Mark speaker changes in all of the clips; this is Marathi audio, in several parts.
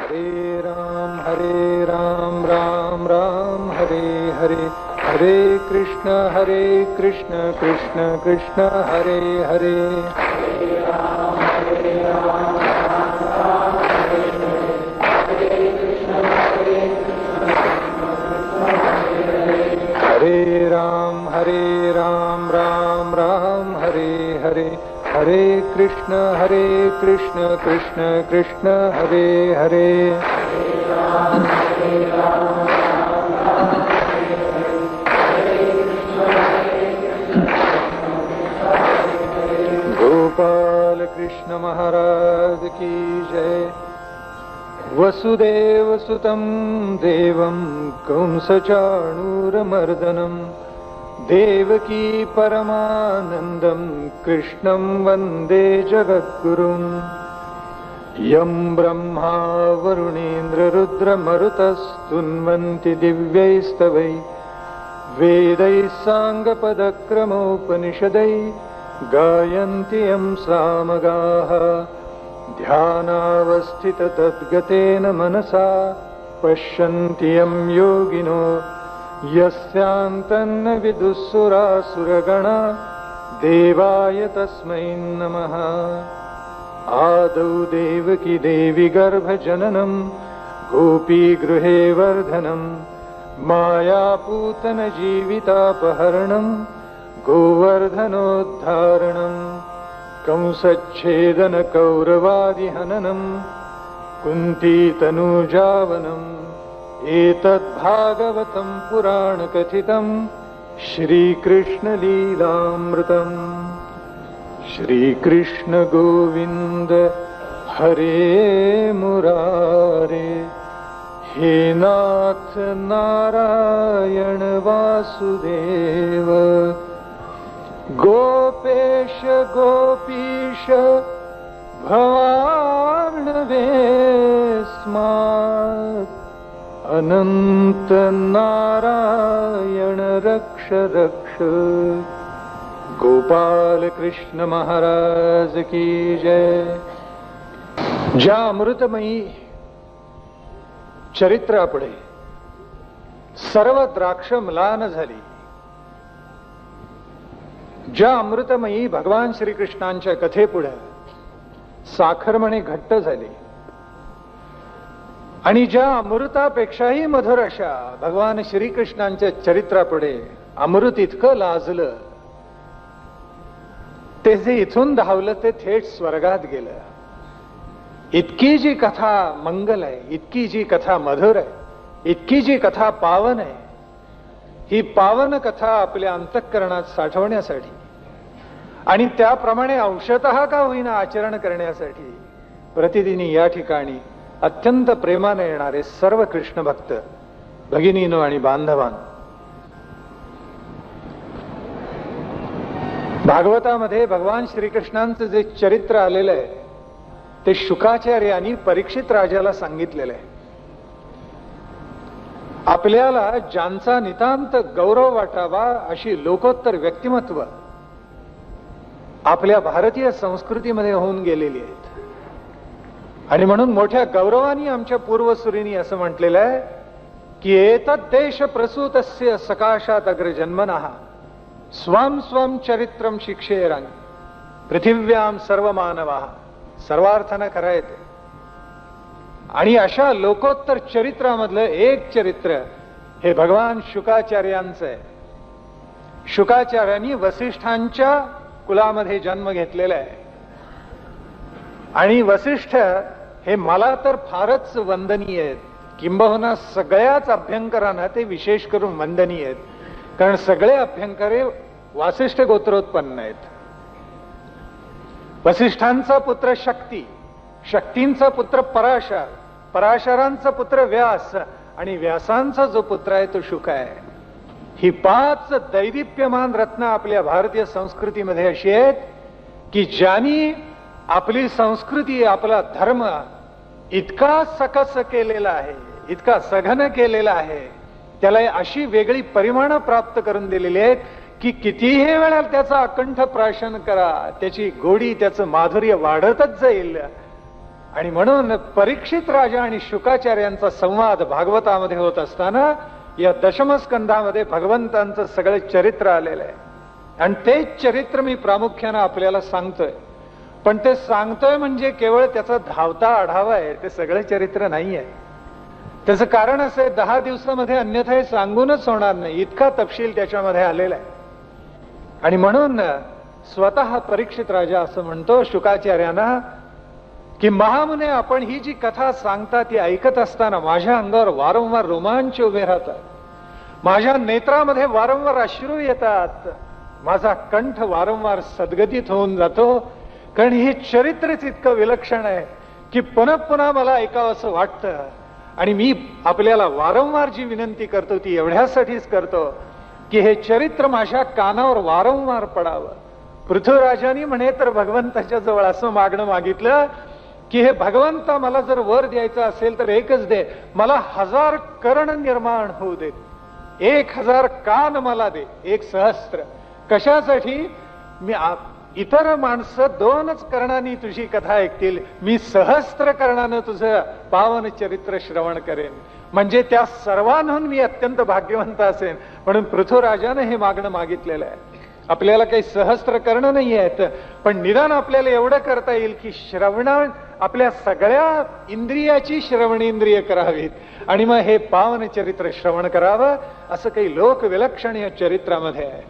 Speaker 1: हरे राम राम राम हरे हरे, हरे कृष्ण कृष्ण कृष्ण हरे हरे, हरे राम राम राम हरे हरे, हरे कृष्ण कृष्ण कृष्ण हरे हरे, गोपाल कृष्ण महाराज की जय। वसुदेव सुतं देवं कंसचाणूरमर्दनं, देवकी परमानन्दं कृष्णं वन्दे जगद्गुरुं। यं ब्रह्मा वरुणेन्द्ररुद्रमरुतस्तुन्वन्ति दिव्यैस्तवै, वेदैः साङ्गपदक्रमोपनिषदै गायन्ति यं सामगाः। ध्यानावस्थिततद्गतेन मनसा पश्यन्ति यं योगिनो, यस्यान्तन्न विदुःसुरासुरगणा देवाय तस्मै नमः। आदौ देवकी देवी गर्भजननं, गोपीगृहे वर्धनं, मायापूतनजीवितापहरणं, गोवर्धनोद्धारणं, कंसच्छेदन कौरवादिहननं, कुन्तीतनूजावनम्। एतद्भागवतं पुराणकथितं श्रीकृष्णलीलामृतम्। श्रीकृष्ण गोविन्द हरे मुरारे, हे नाथ नारायण वासुदेव, गोपेश गोपीश भवार्णवेस्मात्, अनंत नारायण रक्ष रक्ष। गोपाल कृष्ण महाराज की जय। ज्या अमृतमयी चरित्रापुढे सर्व द्राक्ष म्लान झाली, ज्या अमृतमयी भगवान श्रीकृष्णांच्या कथेपुढे साखरमणी घट्ट झाली, आणि ज्या अमृतापेक्षाही मधुर अशा भगवान श्रीकृष्णांच्या चरित्रापुढे अमृत इतकं लाजलं, ते जे इथून धावलं ते थेट स्वर्गात गेलं. इतकी जी कथा मंगल आहे, इतकी जी कथा मधुर आहे, इतकी जी कथा पावन आहे, ही पावन कथा आपल्या अंतःकरणात साठवण्यासाठी आणि त्याप्रमाणे अंशतः का होईना आचरण करण्यासाठी प्रतिदिनी या ठिकाणी अत्यंत प्रेमाने येणारे सर्व कृष्ण भक्त भगिनीनो आणि बांधवांनो, भागवतामध्ये भगवान श्रीकृष्णांचं जे चरित्र आलेलं आहे ते शुकाचार्यांनी परीक्षित राजाला सांगितलेलं आहे. आपल्याला ज्यांचा नितांत गौरव वाटावा अशी लोकोत्तर व्यक्तिमत्व आपल्या भारतीय संस्कृतीमध्ये होऊन गेलेली आहेत, आणि म्हणून मोठ्या गौरवाने आमच्या पूर्वसुरींनी असं म्हटलेलं आहे की एतत् देश प्रसूतस्य सकाशात अग्रजन्मनः स्वं स्वं चरित्रम शिक्षेरंग पृथिव्याम सर्व मानवाः. सर्वार्थानं खरं आहे ते. आणि अशा लोकोत्तर चरित्रामधलं एक चरित्र हे भगवान शुकाचार्यांचं आहे. शुकाचार्यांनी वसिष्ठांच्या कुलामध्ये जन्म घेतलेला आहे, आणि वसिष्ठ हे मला तर फारच वंदनीय आहेत, किंबहुना सगळ्याच अभ्यंकरांना ते विशेष करून वंदनीय आहेत, कारण सगळे अभ्यंकरे वासिष्ठ गोत्रोत्पन्न आहेत. वसिष्ठांचा पुत्र शक्ती, शक्तींचा पुत्र पराशर, पराशरांचा पुत्र व्यास, आणि व्यासांचा जो पुत्र आहे तो शुक आहे. ही 5 दैदिप्यमान रत्न आपल्या भारतीय संस्कृतीमध्ये अशी आहेत की ज्यांनी आपली संस्कृती, आपला धर्म इतका सकस केलेला आहे, इतका सघन केलेला आहे, त्याला अशी वेगळी परिमाणं प्राप्त करून दिलेली आहेत की कितीही वेळा त्याचा अकंठ प्राशन करा, त्याची गोडी, त्याचं माधुर्य वाढतच जाईल. आणि म्हणून परीक्षित राजा आणि शुकाचार्यांचा संवाद भागवतामध्ये होत असताना या दशमस्कंधामध्ये भगवंतांचं सगळं चरित्र आलेलं आहे. आणि तेच चरित्र मी प्रामुख्यानं आपल्याला सांगतोय. पण ते सांगतोय म्हणजे केवळ त्याचा धावता आढावा आहे, ते सगळं चरित्र नाही आहे. त्याचं कारण असं आहे, 10 दिवसामध्ये अन्यथा हे सांगूनच होणार नाही, इतका तपशील त्याच्यामध्ये आलेला आहे. आणि म्हणून स्वतः परीक्षित राजा असं म्हणतो शुकाचार्यांना की महामुने, आपण ही जी कथा सांगता ती ऐकत असताना माझ्या अंगावर वारंवार रोमांच उभे राहतात, माझ्या नेत्रामध्ये वारंवार अश्रू येतात, माझा कंठ वारंवार सद्गतीत होऊन जातो. कारण हे चरित्रच इतकं विलक्षण आहे की पुन्हा पुन्हा मला ऐकावं असं वाटतं. आणि मी आपल्याला वारंवार जी विनंती करतो ती एवढ्यासाठीच करतो की हे चरित्र माझ्या कानावर वारंवार पडावं. पृथ्वीराजांनी म्हणे तर भगवंताच्या जवळ असं मागणं मागितलं की हे भगवंता, मला जर वर द्यायचं असेल तर एकच दे, मला 1000 कर्ण निर्माण होऊ देत, 1000 कान मला दे, 1,000. कशासाठी? मी इतर माणसं 2च कर्णांनी तुझी कथा ऐकतील, मी 1,000 कर्णानं तुझं पावन चरित्र श्रवण करेन. म्हणजे त्या सर्वांहून मी अत्यंत भाग्यवंत असेन. म्हणून पृथ्वीराजानं हे मागणं मागितलेलं आहे. आपल्याला काही 1,000 कर्ण नाही आहेत, पण निदान आपल्याला एवढं करता येईल की श्रवण आपल्या सगळ्या इंद्रियाची श्रवणेंद्रिय करावीत आणि मग हे पावन चरित्र श्रवण करावं. असं काही लोक विलक्षण या चरित्रामध्ये आहे.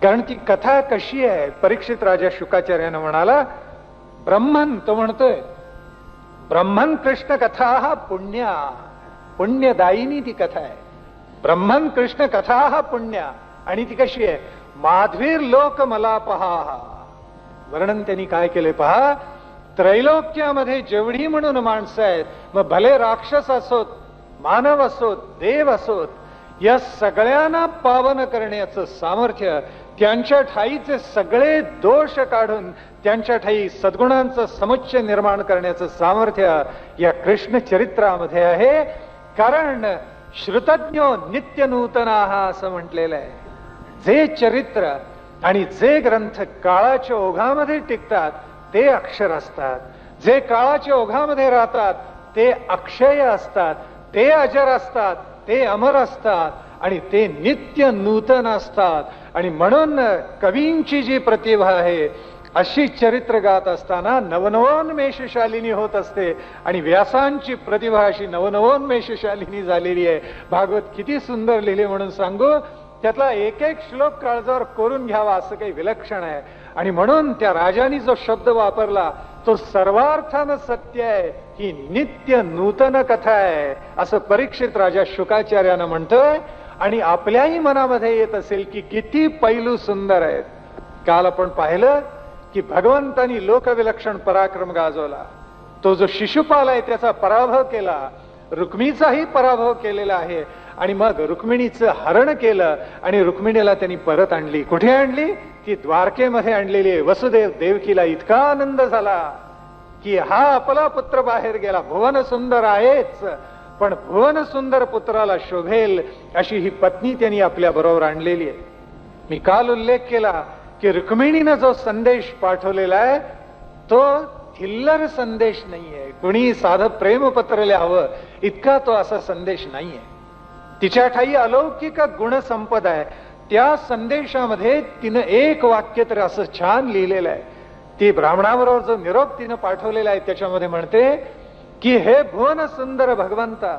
Speaker 1: कारण ती कथा कशी आहे? परीक्षित राजा शुकाचार्यानं म्हणाला, ब्रह्मन, तो म्हणतोय ब्रह्मन कृष्ण कथा हा पुण्या, पुण्यदायिनी ती कथा आहे. ब्रह्मन कृष्ण कथा हा पुण्या. आणि ती कशी आहे? माध्वीर लोक मला पहा. वर्णन त्यांनी काय केले पहा. त्रैलोक्यामध्ये जेवढी म्हणून माणसं आहेत, मग भले राक्षस असोत, मानव असोत, देव असोत, या सगळ्यांना पावन करण्याचं सामर्थ्य, त्यांच्या ठाईचे सगळे दोष काढून त्यांच्या ठाई सद्गुणांचं समुच्चय निर्माण करण्याचं सामर्थ्य या कृष्ण चरित्रामध्ये आहे. कारण श्रुतज्ञो नित्य नूतना असं म्हटलेलं आहे. जे चरित्र आणि जे ग्रंथ काळाच्या ओघामध्ये टिकतात ते अक्षर असतात, जे काळाच्या ओघामध्ये राहतात ते अक्षय असतात, ते अजर असतात, ते अमर असतात आणि ते नित्य नूतन असतात. आणि म्हणून कवींची जी प्रतिभा आहे अशी चरित्र गात असताना नवनवोन्मेषशालिनी होत असते. आणि व्यासांची प्रतिभा अशी नवनवोन्मेषशालिनी झालेली आहे. भागवत किती सुंदर लिहिले म्हणून सांगू, त्यातला एक एक श्लोक काळजावर कोरून घ्यावा असं काही विलक्षण आहे. आणि म्हणून त्या राजाने जो शब्द वापरला तो सर्वार्थानं सत्य आहे, ही नित्य नूतन कथा आहे असं परीक्षित राजा शुकाचार्यानं म्हणतोय. आणि आपल्याही मनामध्ये येत असेल की किती पैलू सुंदर आहेत. काल आपण पाहिलं की भगवंतानी लोकविलक्षण पराक्रम गाजवला. तो जो शिशुपाल आहे त्याचा पराभव केला, रुक्मीचाही पराभव केलेला आहे. आणि मग रुक्मिणीचं हरण केलं आणि रुक्मिणीला त्यांनी परत आणली. कुठे आणली? ती द्वारकेमध्ये आणलेली आहे. वसुदेव देवकीला इतका आनंद झाला की हा आपला पुत्र बाहेर गेला. भुवन सुंदर आहेच, पण भुवन सुंदर पुत्राला शोभेल अशी ही पत्नी त्यांनी आपल्या बरोबर आणलेली आहे. मी काल उल्लेख केला की रुक्मिणीनं जो संदेश पाठवलेला आहे तो थिल्लर संदेश नाहीये, कुणी साधं प्रेमपत्र लिहावं इतका तो असा संदेश नाहीये. तिच्या ठाई अलौकिक गुणसंपदा आहे. त्या संदेशामध्ये तिनं एक वाक्य तर असं छान लिहिलेलं आहे. ती ब्राह्मणाबरोबर जो निरोप तिनं पाठवलेला आहे त्याच्यामध्ये म्हणते की हे भुवन सुंदर भगवंता,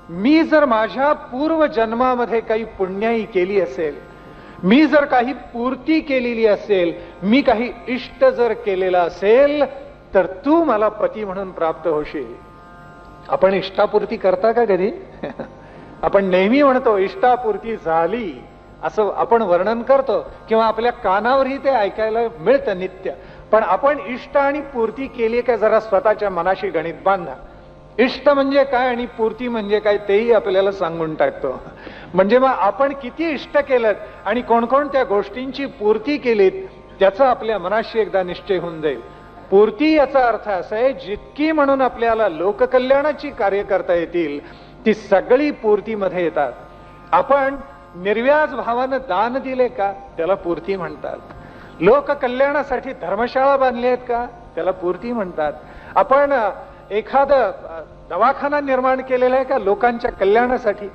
Speaker 1: मी जर माझ्या पूर्व जन्मामध्ये काही पुण्याई केली असेल, मी जर काही पूर्ती केलेली असेल, मी काही इष्ट जर केलेला असेल तर तू मला पती म्हणून प्राप्त होशील. आपण इष्टापूर्ती करता का कधी? आपण नेहमी म्हणतो इष्टापूर्ती झाली असं आपण वर्णन करतो किंवा आपल्या कानावरही ते ऐकायला मिळतं नित्य. पण आपण इष्ट आणि पूर्ती केली का जरा स्वतःच्या मनाशी गणित बांधा. इष्ट म्हणजे काय आणि पूर्ती म्हणजे काय तेही आपल्याला सांगून टाकतो. म्हणजे मग आपण किती इष्ट केलं आणि कोणकोणत्या गोष्टींची पूर्ती केलीत त्याचा आपल्या मनाशी एकदा निश्चय होऊन जाईल. पूर्ती याचा अर्थ असा आहे जितकी म्हणून आपल्याला लोककल्याणाची कार्य करता येतील ती सगळी पूर्तीमध्ये येतात. आपण निर्व्याज भावानं दान दिले का त्याला पूर्ती म्हणतात. लोककल्याणासाठी धर्मशाळा बांधली आहेत का त्याला पूर्ती म्हणतात. आपण एखादं दवाखाना निर्माण केलेला आहे का लोकांच्या कल्याणासाठी?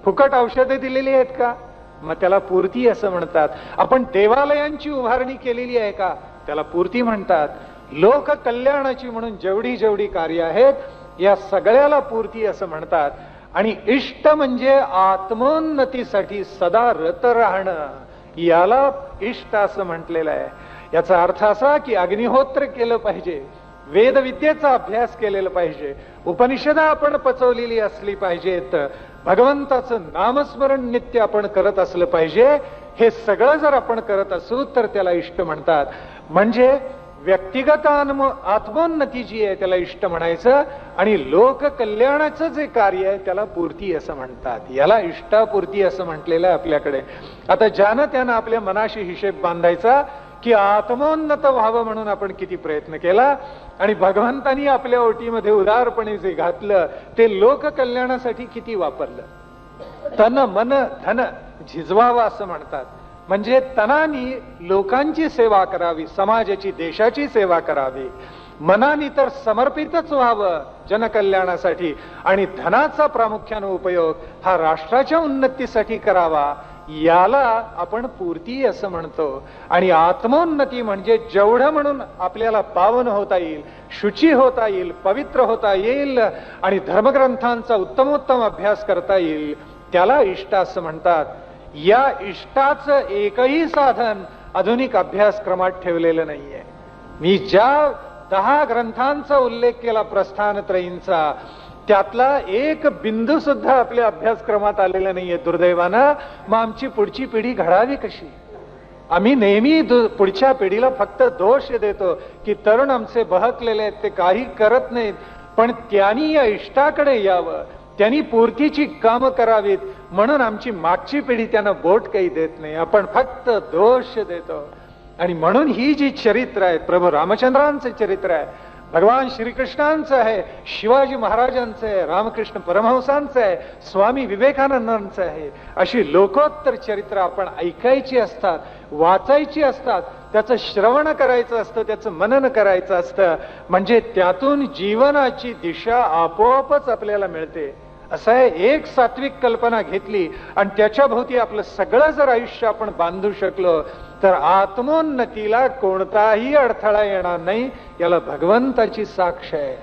Speaker 1: फुकट औषधे दिलेली आहेत का? मग त्याला पूर्ती असं म्हणतात. आपण देवालयांची उभारणी केलेली आहे का? त्याला पूर्ती म्हणतात. लोक कल्याणाची म्हणून जेवढी जेवढी कार्य आहेत या सगळ्याला पूर्ती असं म्हणतात. आणि इष्ट म्हणजे आत्मोन्नतीसाठी सदा रत राहणं, याला इष्ट असं म्हटलेलं आहे. याचा अर्थ असा की अग्निहोत्र केलं पाहिजे, वेदविद्येचा अभ्यास केलेला पाहिजे, उपनिषदा आपण पचवलेली असली पाहिजेत, भगवंताचं नामस्मरण नित्य आपण करत असलं पाहिजे. हे सगळं जर आपण करत असू तर त्याला इष्ट म्हणतात. म्हणजे व्यक्तिगत आत्मोन्नती जी आहे त्याला इष्ट म्हणायचं, आणि लोक कल्याणाचं जे कार्य आहे त्याला पूर्ती असं म्हणतात. याला इष्टापूर्ती असं म्हटलेलं आहे आपल्याकडे. आता ज्यानं त्यानं आपल्या मनाशी हिशेब बांधायचा की आत्मोन्नत व्हावं म्हणून आपण किती प्रयत्न केला, आणि भगवंतानी आपल्या ओटीमध्ये उदारपणे जे घातलं ते लोक कल्याणासाठी किती वापरलं. तन मन धन झिजवावं असं म्हणतात. म्हणजे तनानी लोकांची सेवा करावी, समाजाची देशाची सेवा करावी, मनानी तर समर्पितच व्हावं जनकल्याणासाठी, आणि धनाचा प्रामुख्याने उपयोग हा राष्ट्राच्या उन्नतीसाठी करावा. याला आपण पूर्ती असं म्हणतो. आणि आत्मोन्नती म्हणजे जेवढं म्हणून आपल्याला पावन होता येईल, शुची होता येईल, पवित्र होता येईल, आणि धर्मग्रंथांचा उत्तमोत्तम अभ्यास करता येईल त्याला इष्ट असं म्हणतात. या इष्टाचं एकही साधन आधुनिक अभ्यासक्रमात ठेवलेलं नाहीये. मी ज्या 10 ग्रंथांचा उल्लेख केला प्रस्थानत्रयींचा, त्यातला एक बिंदू सुद्धा आपल्या अभ्यासक्रमात आलेला नाहीये दुर्दैवानं. मग आमची पुढची पिढी घडावी कशी? आम्ही नेहमी पुढच्या पिढीला फक्त दोष देतो की तरुण आमचे बहकलेले आहेत, ते काही करत नाहीत. पण त्यांनी या इष्टाकडे यावं, त्यांनी पूर्तीची कामं करावीत म्हणून आमची मागची पिढी त्यांना बोट काही देत नाही, आपण फक्त दोष देतो. आणि म्हणून ही जी चरित्र आहेत, प्रभू रामचंद्रांचे चरित्र आहे, भगवान श्रीकृष्णांचं आहे, शिवाजी महाराजांचं आहे, रामकृष्ण परमहंसांचं आहे, स्वामी विवेकानंदांचं आहे, अशी लोकोत्तर चरित्र आपण ऐकायची असतात, वाचायची असतात, त्याचं श्रवण करायचं असतं, त्याचं मनन करायचं असतं. म्हणजे त्यातून जीवनाची दिशा आपोआपच आपल्याला मिळते. असं आहे, एक सात्विक कल्पना घेतली आणि त्याच्या भोवती आपलं सगळं जर आयुष्य आपण बांधू शकलो तर आत्मोन्नतीला कोणताही अडथळा येणार नाही. याला भगवंताची साक्ष आहे.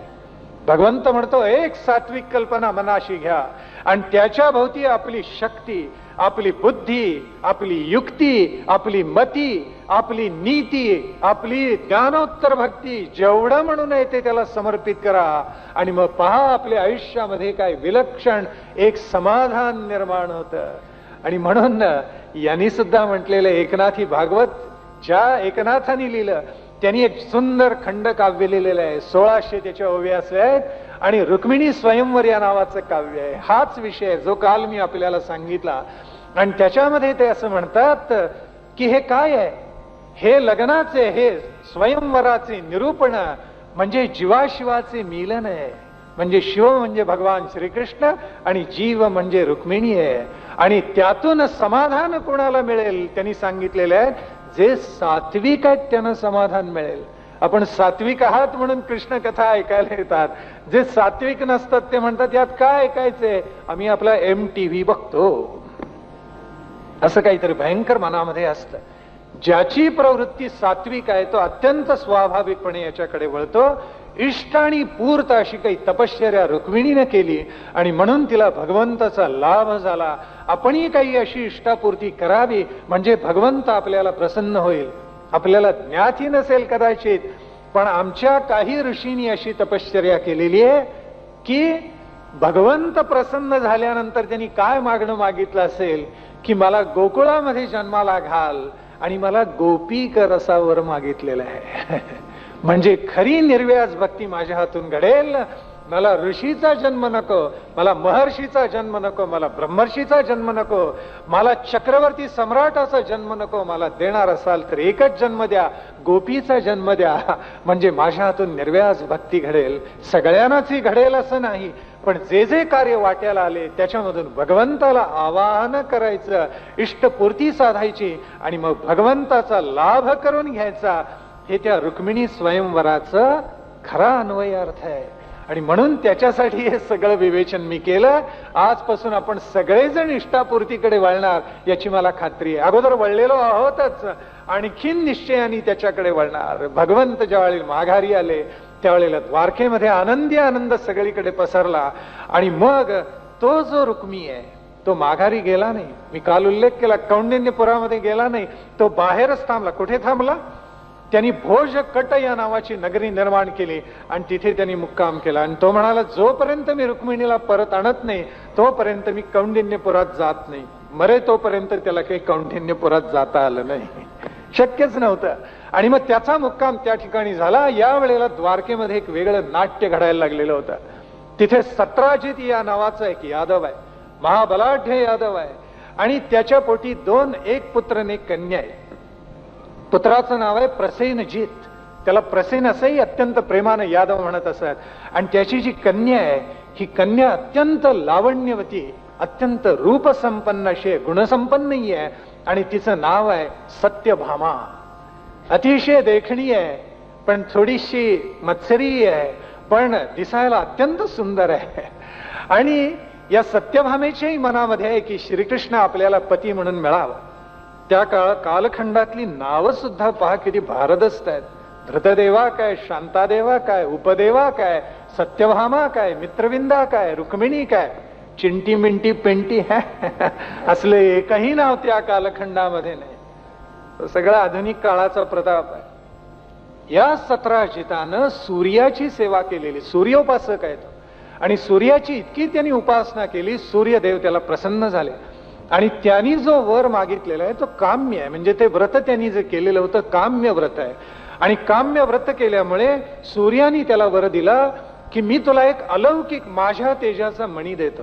Speaker 1: भगवंत म्हणतो एक सात्विक कल्पना मनाशी घ्या आणि त्याच्या भोवती आपली शक्ती, आपली बुद्धी, आपली युक्ती, आपली मती, आपली नीती, आपली ज्ञानोत्तर भक्ती जेवढं म्हणून येते त्याला समर्पित करा. आणि मग पहा आपल्या आयुष्यामध्ये काय विलक्षण एक समाधान निर्माण होतं. आणि म्हणून यांनी सुद्धा म्हटलेलं एकनाथी भागवत, ज्या एकनाथांनी लिहिलं त्यांनी एक सुंदर खंड काव्य लिहिलेलं आहे. 1600 त्याच्या ओव्यास आहेत आणि रुक्मिणी स्वयंवर या नावाचं काव्य आहे. हाच विषय जो काल मी आपल्याला सांगितला. आणि त्याच्यामध्ये ते असं म्हणतात की हे काय आहे, हे लग्नाचे, हे स्वयंवराचे निरूपण म्हणजे जीवाशिवाचे मिलन आहे. म्हणजे शिव म्हणजे भगवान श्रीकृष्ण आणि जीव म्हणजे रुक्मिणी आहे. आणि त्यातून समाधान कोणाला मिळेल त्यांनी सांगितलेलं आहे, जे सात्विक आहेत त्यांना समाधान मिळेल. आपण सात्विक आहात म्हणून कृष्ण कथा ऐकायला येतात. जे सात्विक नसतात ते म्हणतात यात काय ऐकायचंय, आम्ही आपला MTV बघतो, असं काहीतरी भयंकर मनामध्ये असतं. ज्याची प्रवृत्ती सात्विक आहे तो अत्यंत स्वाभाविकपणे याच्याकडे वळतो. इष्ट आणि पूर्त अशी काही तपश्चर्या रुक्मिणीने केली आणि म्हणून तिला भगवंताचा लाभ झाला. आपणही काही अशी इष्टापूर्ती करावी म्हणजे भगवंत आपल्याला प्रसन्न होईल. आपल्याला ज्ञातही नसेल कदाचित, पण आमच्या काही ऋषींनी अशी तपश्चर्या केलेली आहे की भगवंत प्रसन्न झाल्यानंतर त्यांनी काय मागणं मागितलं असेल की मला गोकुळामध्ये जन्माला घाल आणि मला गोपीकर असा वर मागितलेला आहे. म्हणजे खरी निर्व्याज भक्ती माझ्या हातून घडेल. मला ऋषीचा जन्म नको, मला महर्षीचा जन्म नको, मला ब्रह्मर्षीचा जन्म नको, मला चक्रवर्ती सम्राटाचा जन्म नको. मला देणार असाल तर एकच जन्म द्या, गोपीचा जन्म द्या. म्हणजे माझ्या हातून निर्व्याज भक्ती घडेल. सगळ्यांनाच घडेल असं नाही, पण जे जे कार्य वाट्याला आले त्याच्यामधून भगवंताला आवाहन करायचं, इष्टपूर्ती साधायची आणि मग भगवंताचा लाभ करून घ्यायचा. हे त्या रुक्मिणी स्वयंवराचं खरा अन्वय अर्थ आहे. आणि म्हणून त्याच्यासाठी हे सगळं विवेचन मी केलं. आजपासून आपण सगळेजण इष्टापूर्तीकडे वळणार याची मला खात्री आहे. अगोदर वळलेलो आहोतच, आणखीन निश्चयाने त्याच्याकडे वळणार. भगवंत ज्यावेळी माघारी आले त्यावेळेला द्वारकेमध्ये आनंदी आनंद सगळीकडे पसरला. आणि मग तो जो रुक्मी आहे तो माघारी गेला नाही. मी काल उल्लेख केला, कौंडिन्यपुरामध्ये गेला नाही, तो बाहेरच थांबला. कुठे थांबला? त्यांनी भोजकट या नावाची नगरी निर्माण केली आणि तिथे त्यांनी मुक्काम केला. आणि तो म्हणाला, जोपर्यंत मी रुक्मिणीला परत आणत नाही तोपर्यंत मी कौंडिन्यपुरात जात नाही. मरे तोपर्यंत त्याला काही कौंडिन्यपुरात जाता आलं नाही, शक्यच नव्हतं. आणि मग त्याचा मुक्काम त्या ठिकाणी झाला. यावेळेला द्वारकेमध्ये एक वेगळं नाट्य घडायला लागलेलं होतं. तिथे सत्राजित या नावाचा एक यादव आहे, महाबलाढ्य यादव आहे, आणि त्याच्या पोटी एक पुत्र आणि एक कन्या आहे. पुत्राचं नाव आहे प्रसेनजित. त्याला प्रसेन असंही अत्यंत प्रेमानं यादव म्हणत असत. आणि त्याची जी कन्या आहे ही कन्या अत्यंत लावण्यवती, अत्यंत रूपसंपन्न अशी गुणसंपन्नही आहे. आणि तिचं नाव आहे सत्यभामा. अतिशय देखणी आहे, पण थोडीशी मत्सरी आहे, पण दिसायला अत्यंत सुंदर आहे. आणि या सत्यभामेच्याही मनामध्ये आहे की श्रीकृष्ण आपल्याला पती म्हणून मिळावं. त्या कालखंडातली नावं सुद्धा पहा किती भारदस्त आहेत. धृतदेवा काय, शांतादेवा काय, उपदेवा काय, सत्यभामा काय, मित्रविंदा काय, रुक्मिणी काय, चिंटी मिंटी पेंटी असले एकही नाव त्या कालखंडामध्ये नाही. सगळं आधुनिक काळाचा प्रताप आहे. या सत्राजितानं सूर्याची सेवा केलेली, सूर्योपासक आहे तो, आणि सूर्याची इतकी त्यांनी उपासना केली, सूर्यदेव त्याला प्रसन्न झाले. आणि त्यांनी जो वर मागितलेला आहे तो काम्य आहे. म्हणजे ते व्रत त्यांनी जे केलेलं होतं काम्य व्रत आहे. आणि काम्य व्रत केल्यामुळे सूर्याने त्याला वर दिला की मी तुला एक अलौकिक माझ्या तेजाचा मणी देतो.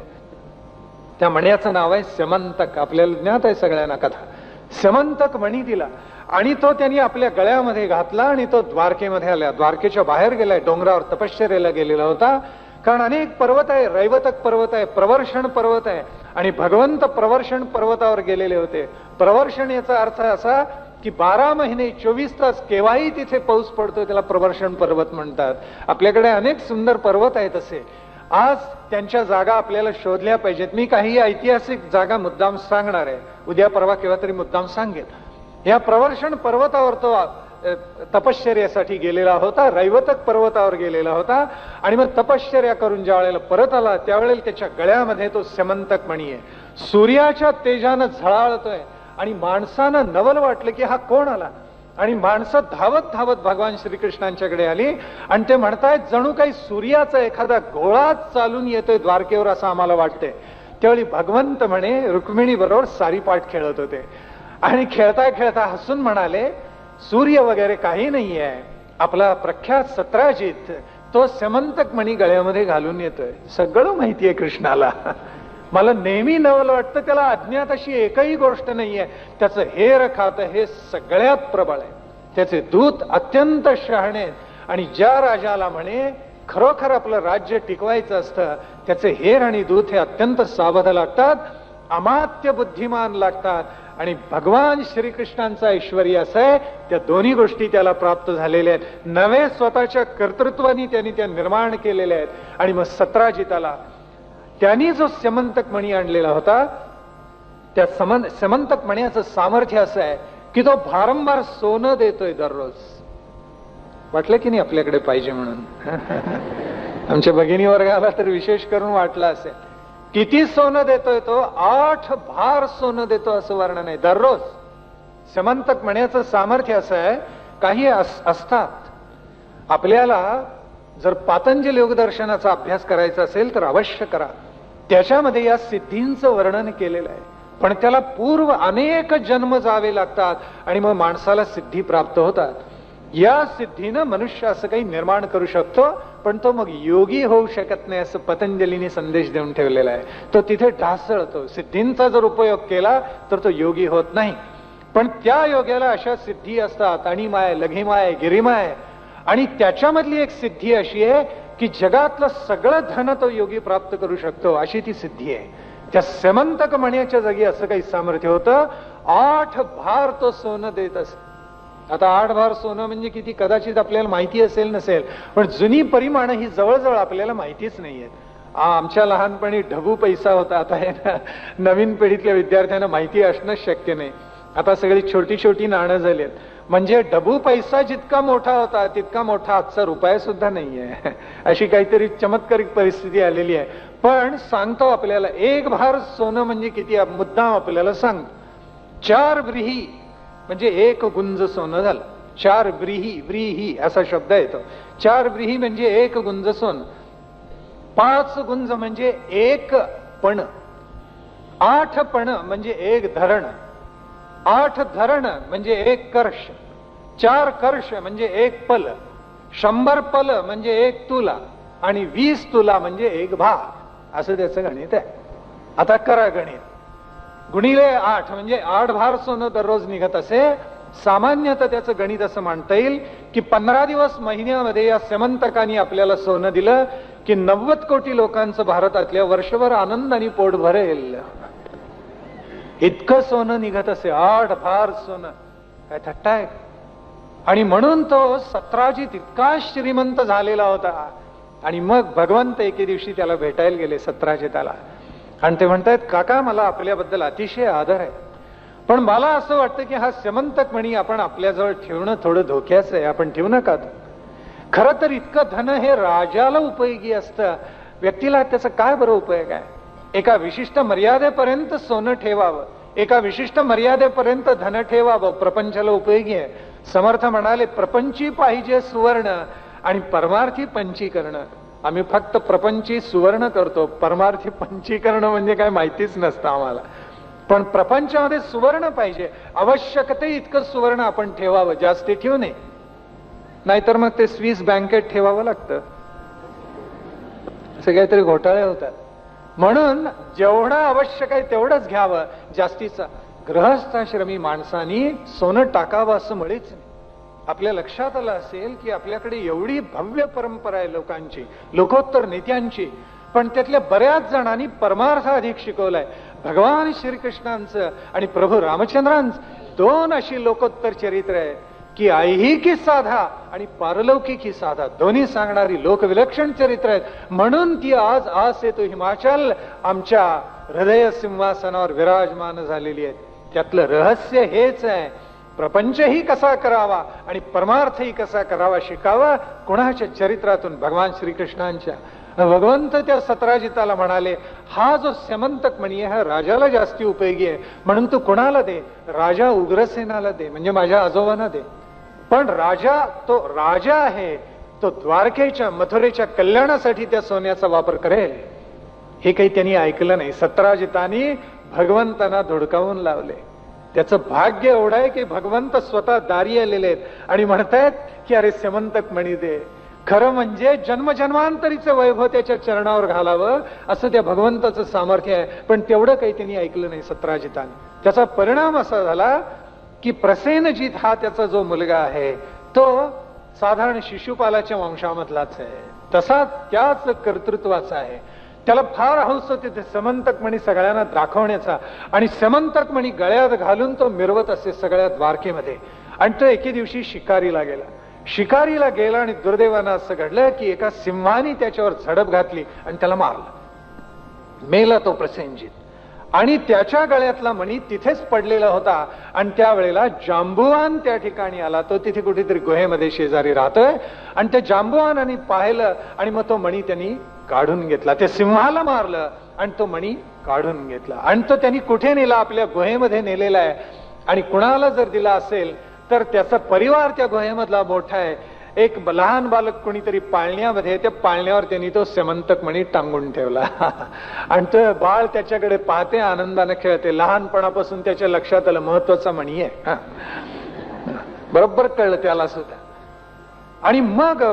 Speaker 1: त्या मण्याचं नाव आहे स्यमंतक. आपल्याला ज्ञात आहे सगळ्यांना कथा. स्यमंतक मणी दिला आणि तो त्यांनी आपल्या गळ्यामध्ये घातला आणि तो द्वारकेमध्ये आला. द्वारकेच्या बाहेर गेलाय, डोंगरावर तपश्चर्याला गेलेला होता. कारण अनेक पर्वत आहे, रैवतक पर्वत आहे, प्रवर्षण पर्वत आहे, आणि भगवंत प्रवर्षण पर्वतावर गेलेले होते. प्रवर्षण याचा अर्थ असा की 12 महिने 24 तास केव्हाही तिथे पाऊस पडतो, त्याला प्रवर्षण पर्वत म्हणतात. आपल्याकडे अनेक सुंदर पर्वत आहेत असे. आज त्यांच्या जागा आपल्याला शोधल्या पाहिजेत. मी काही ऐतिहासिक जागा मुद्दाम सांगणार आहे, उद्या परवा केव्हा तरी मुद्दाम सांगेन. या प्रवर्षण पर्वतावर तो तपश्चर्यासाठी गेलेला होता, रैवतक पर्वतावर गेलेला होता. आणि मग तपश्चर्या करून ज्या वेळेला परत आला त्यावेळेला त्याच्या गळ्यामध्ये तो स्यमंतक मणी आहे. सूर्याच्या तेजानं झळाळतोय आणि माणसानं नवल वाटलं की हा कोण आला. आणि माणसं धावत धावत भगवान श्रीकृष्णांच्याकडे आली आणि ते म्हणतायत जणू काही सूर्याचा एखादा गोळाच चालून येतोय द्वारकेवर असं आम्हाला वाटतंय. त्यावेळी भगवंत म्हणे रुक्मिणी बरोबर सारीपाठ खेळत होते आणि खेळता खेळता हसून म्हणाले, सूर्य वगैरे काही नाही आहे, आपला प्रख्यात सत्राजित तो स्यमंतक मणी गळ्यामध्ये घालून येतोय. सगळं माहितीये कृष्णाला. मला नेहमी नवल वाटतं त्याला अज्ञात अशी एकही गोष्ट नाहीये. त्याचं हेर खात हे सगळ्यात प्रबळ आहे, त्याचे दूत अत्यंत शहाणे आहेत. आणि ज्या राजाला म्हणे खरोखर आपलं राज्य टिकवायचं असतं त्याचे हेर आणि दूत हे अत्यंत सावध लागतात, अमात्य बुद्धिमान लागतात. आणि भगवान श्रीकृष्णांचा ऐश्वर्य असं आहे त्या दोन्ही गोष्टी त्याला प्राप्त झालेल्या आहेत. नवे स्वतःच्या कर्तृत्वाने त्यांनी त्या निर्माण केलेल्या आहेत. आणि मग सत्राजिताला त्यांनी जो स्यमंतक मणी आणलेला होता त्या स्यमंतक मण्याचं सामर्थ्य असं आहे की तो भारंभार सोनं देतोय दररोज. वाटलं की नाही आपल्याकडे पाहिजे म्हणून? आमच्या भगिनी वर्गाला तर विशेष करून वाटलं असेल. किती सोनं देतोय तो? 8 भार सोनं देतो असं वर्णन आहे दररोज. स्यमंतक मण्याचं सामर्थ्य असं आहे. काही असतात आपल्याला जर पातंजल योगदर्शनाचा अभ्यास करायचा असेल तर अवश्य करा. त्याच्यामध्ये या सिद्धींचं वर्णन केलेलं आहे. पण त्याला पूर्व अनेक जन्म जावे लागतात आणि मग माणसाला सिद्धी प्राप्त होतात. या सिद्धीनं मनुष्य असं काही निर्माण करू शकतो पण तो मग योगी होऊ शकत नाही असं पतंजलीने संदेश देऊन ठेवलेला आहे. तो तिथे ढासळतो. सिद्धींचा जर उपयोग केला तर तो योगी होत नाही. पण त्या योग्याला अशा सिद्धी असतात, अणिमाय, लघिमाय, गिरिमाय. आणि त्याच्यामधली एक सिद्धी अशी आहे की जगातलं सगळं धन तो योगी प्राप्त करू शकतो अशी ती सिद्धी आहे. त्या स्यमंतक मण्याच्या जागी असं काही सामर्थ्य होतं. 8 भार तो सोनं देत असत. आता 8 भार सोनं म्हणजे किती कदाचित आपल्याला माहिती असेल नसेल, पण जुनी परिमाणं ही जवळजवळ आपल्याला माहितीच नाहीयेत. आमच्या लहानपणी ढबू पैसा होता, आता हे नवीन पिढीतल्या विद्यार्थ्यांना माहिती असणंच शक्य नाही. आता सगळी छोटी छोटी नाणं झालीत. म्हणजे ढबू पैसा जितका मोठा होता तितका मोठा आजचा रुपया सुद्धा नाहीये. अशी काहीतरी चमत्कारिक परिस्थिती आलेली आहे. पण सांगतो आपल्याला, 1 भार सोनं म्हणजे किती मुद्दाम आपल्याला सांगतो. 4 व्रीही म्हणजे 1 गुंज सोनं झालं. 4 व्रीही, व्रीही असा शब्द येतो. 4 व्रीही म्हणजे 1 गुंज सोनं. 5 गुंज म्हणजे 1 पण. 8 पण म्हणजे 1 धरण. 8 धरण म्हणजे 1 कर्ष. 4 कर्ष म्हणजे 1 पल. 100 पल म्हणजे 1 तुला. आणि 20 तुला म्हणजे 1 भार. असं त्याचं गणित आहे. आता करा गणित. गुणिले 8 म्हणजे 8 भार सोनं दररोज निघत असे. सामान्यतः त्याचं गणित असं म्हणता येईल की 15 दिवस महिन्यामध्ये या सेमंतकांनी आपल्याला सोनं दिलं की 90 कोटी लोकांचं भारतातल्या वर्षभर आनंदाने पोट भरेल. इतकं सोनं निघत असे. 8 भार सोनं. काय थट्टा आहे? आणि म्हणून तो सत्राजित इतका श्रीमंत झालेला होता. आणि मग भगवंत एके दिवशी त्याला भेटायला गेले, सत्राजिताला. आणि ते म्हणतायत, काका मला आपल्याबद्दल अतिशय आदर आहे, पण मला असं वाटतं की हा सेमंतक मणी आपण आपल्याजवळ ठेवणं थोडं धोक्याचं आहे. आपण ठेवू नका. खरं तर इतकं धन हे राजाला उपयोगी असतं. व्यक्तीला त्याचा काय बरं उपयोग आहे? एका विशिष्ट मर्यादेपर्यंत सोनं ठेवावं, एका विशिष्ट मर्यादेपर्यंत धन ठेवावं, प्रपंचाला उपयोगी आहे. समर्थ म्हणाले, प्रपंची पाहिजे सुवर्ण आणि परमार्थी पंचीकरण. आम्ही फक्त प्रपंची सुवर्ण करतो, परमार्थी पंचीकरण म्हणजे काय माहितीच नसतं आम्हाला. पण प्रपंचामध्ये सुवर्ण पाहिजे. आवश्यकते इतकं सुवर्ण आपण ठेवावं, जास्ती ठेवू नये. नाहीतर मग ते स्विस बँकेत ठेवावं लागतं. असे काहीतरी घोटाळे होतात. म्हणून जेवढं आवश्यक आहे तेवढंच घ्यावं. जास्तीचा गृहस्थाश्रमी माणसांनी सोनं टाकावं असं मुळीच नाही. आपल्या लक्षात आलं असेल की आपल्याकडे एवढी भव्य परंपरा आहे लोकांची, लोकोत्तर नेत्यांची, पण त्यातल्या बऱ्याच जणांनी परमार्थ अधिक शिकवलाय. भगवान श्रीकृष्णांचं आणि प्रभू रामचंद्रांचं 2 अशी लोकोत्तर चरित्र आहे की ऐहिकी साधा आणि पारलौकिकी साधा दोन्ही सांगणारी लोकविलक्षण चरित्र आहेत. म्हणून ती आज आसे तो हिमाचल आमच्या हृदय सिंहासनावर विराजमान झालेली आहेत. त्यातलं रहस्य हेच आहे, प्रपंचही कसा करावा आणि परमार्थही कसा करावा शिकावा कोणाच्या चरित्रातून? भगवान श्रीकृष्णांच्या. भगवंत त्या सत्राजिताला म्हणाले, हा जो सेमंतक मणी आहे हा राजाला जास्ती उपयोगी आहे, म्हणून तू कोणाला दे? राजा उग्रसेनाला दे, म्हणजे माझ्या आजोबांना दे. पण राजा, तो राजा आहे, तो द्वारकेच्या मथुरेच्या कल्याणासाठी त्या सोन्याचा वापर करेल. हे काही त्यांनी ऐकलं नाही. सत्राजितांनी भगवंतांना धुडकावून लावले. त्याचं भाग्य एवढं आहे की भगवंत स्वतः दारी आलेले आहेत आणि म्हणतायत की अरे सेमंतक मणी दे. खरं म्हणजे जन्मजन्मांतरीचं वैभव त्याच्या चरणावर घालावं असं त्या भगवंताचं सामर्थ्य आहे. पण तेवढं काही त्यांनी ऐकलं नाही सत्राजितांनी. त्याचा परिणाम असा झाला की प्रसेनजित हा त्याचा जो मुलगा आहे तो साधारण शिशुपालाच्या वंशामधलाच आहे, तसा त्याच कर्तृत्वाचा आहे. त्याला फार हौस होते ते सेमंतक मणी सगळ्यांना दाखवण्याचा. आणि सेमंतक मणी गळ्यात घालून तो मिरवत असे सगळ्या द्वारकेमध्ये. आणि तो एके दिवशी शिकारीला गेला. शिकारीला गेला आणि दुर्दैवानं असं घडलं की एका सिंहाने त्याच्यावर झडप घातली आणि त्याला मारलं. मेला तो प्रसेनजित. आणि त्याच्या गळ्यातला मणी तिथेच पडलेला होता. आणि त्यावेळेला जांबुवान त्या ठिकाणी आला. तो तिथे कुठेतरी गुहेमध्ये शेजारी राहतोय. आणि त्या जांबुवानाने पाहिलं आणि मग तो मणी त्यांनी काढून घेतला. त्या सिंहाला मारलं आणि तो मणी काढून घेतला. आणि तो त्यांनी कुठे नेला? आपल्या गुहेमध्ये नेलेला आहे. आणि कुणाला जर दिला असेल तर त्याचा परिवार त्या गुहेमधला मोठा आहे. एक लहान बालक कोणीतरी पाळण्यामध्ये, त्या पाळण्यावर त्यांनी तो सेमंतक मणी टांगून ठेवला. आणि तो बाळ त्याच्याकडे पाहते, आनंदाने खेळते. लहानपणापासून त्याच्या लक्षात आलं महत्वाचा मणी आहे. बरोबर कळलं त्याला सुद्धा. आणि मग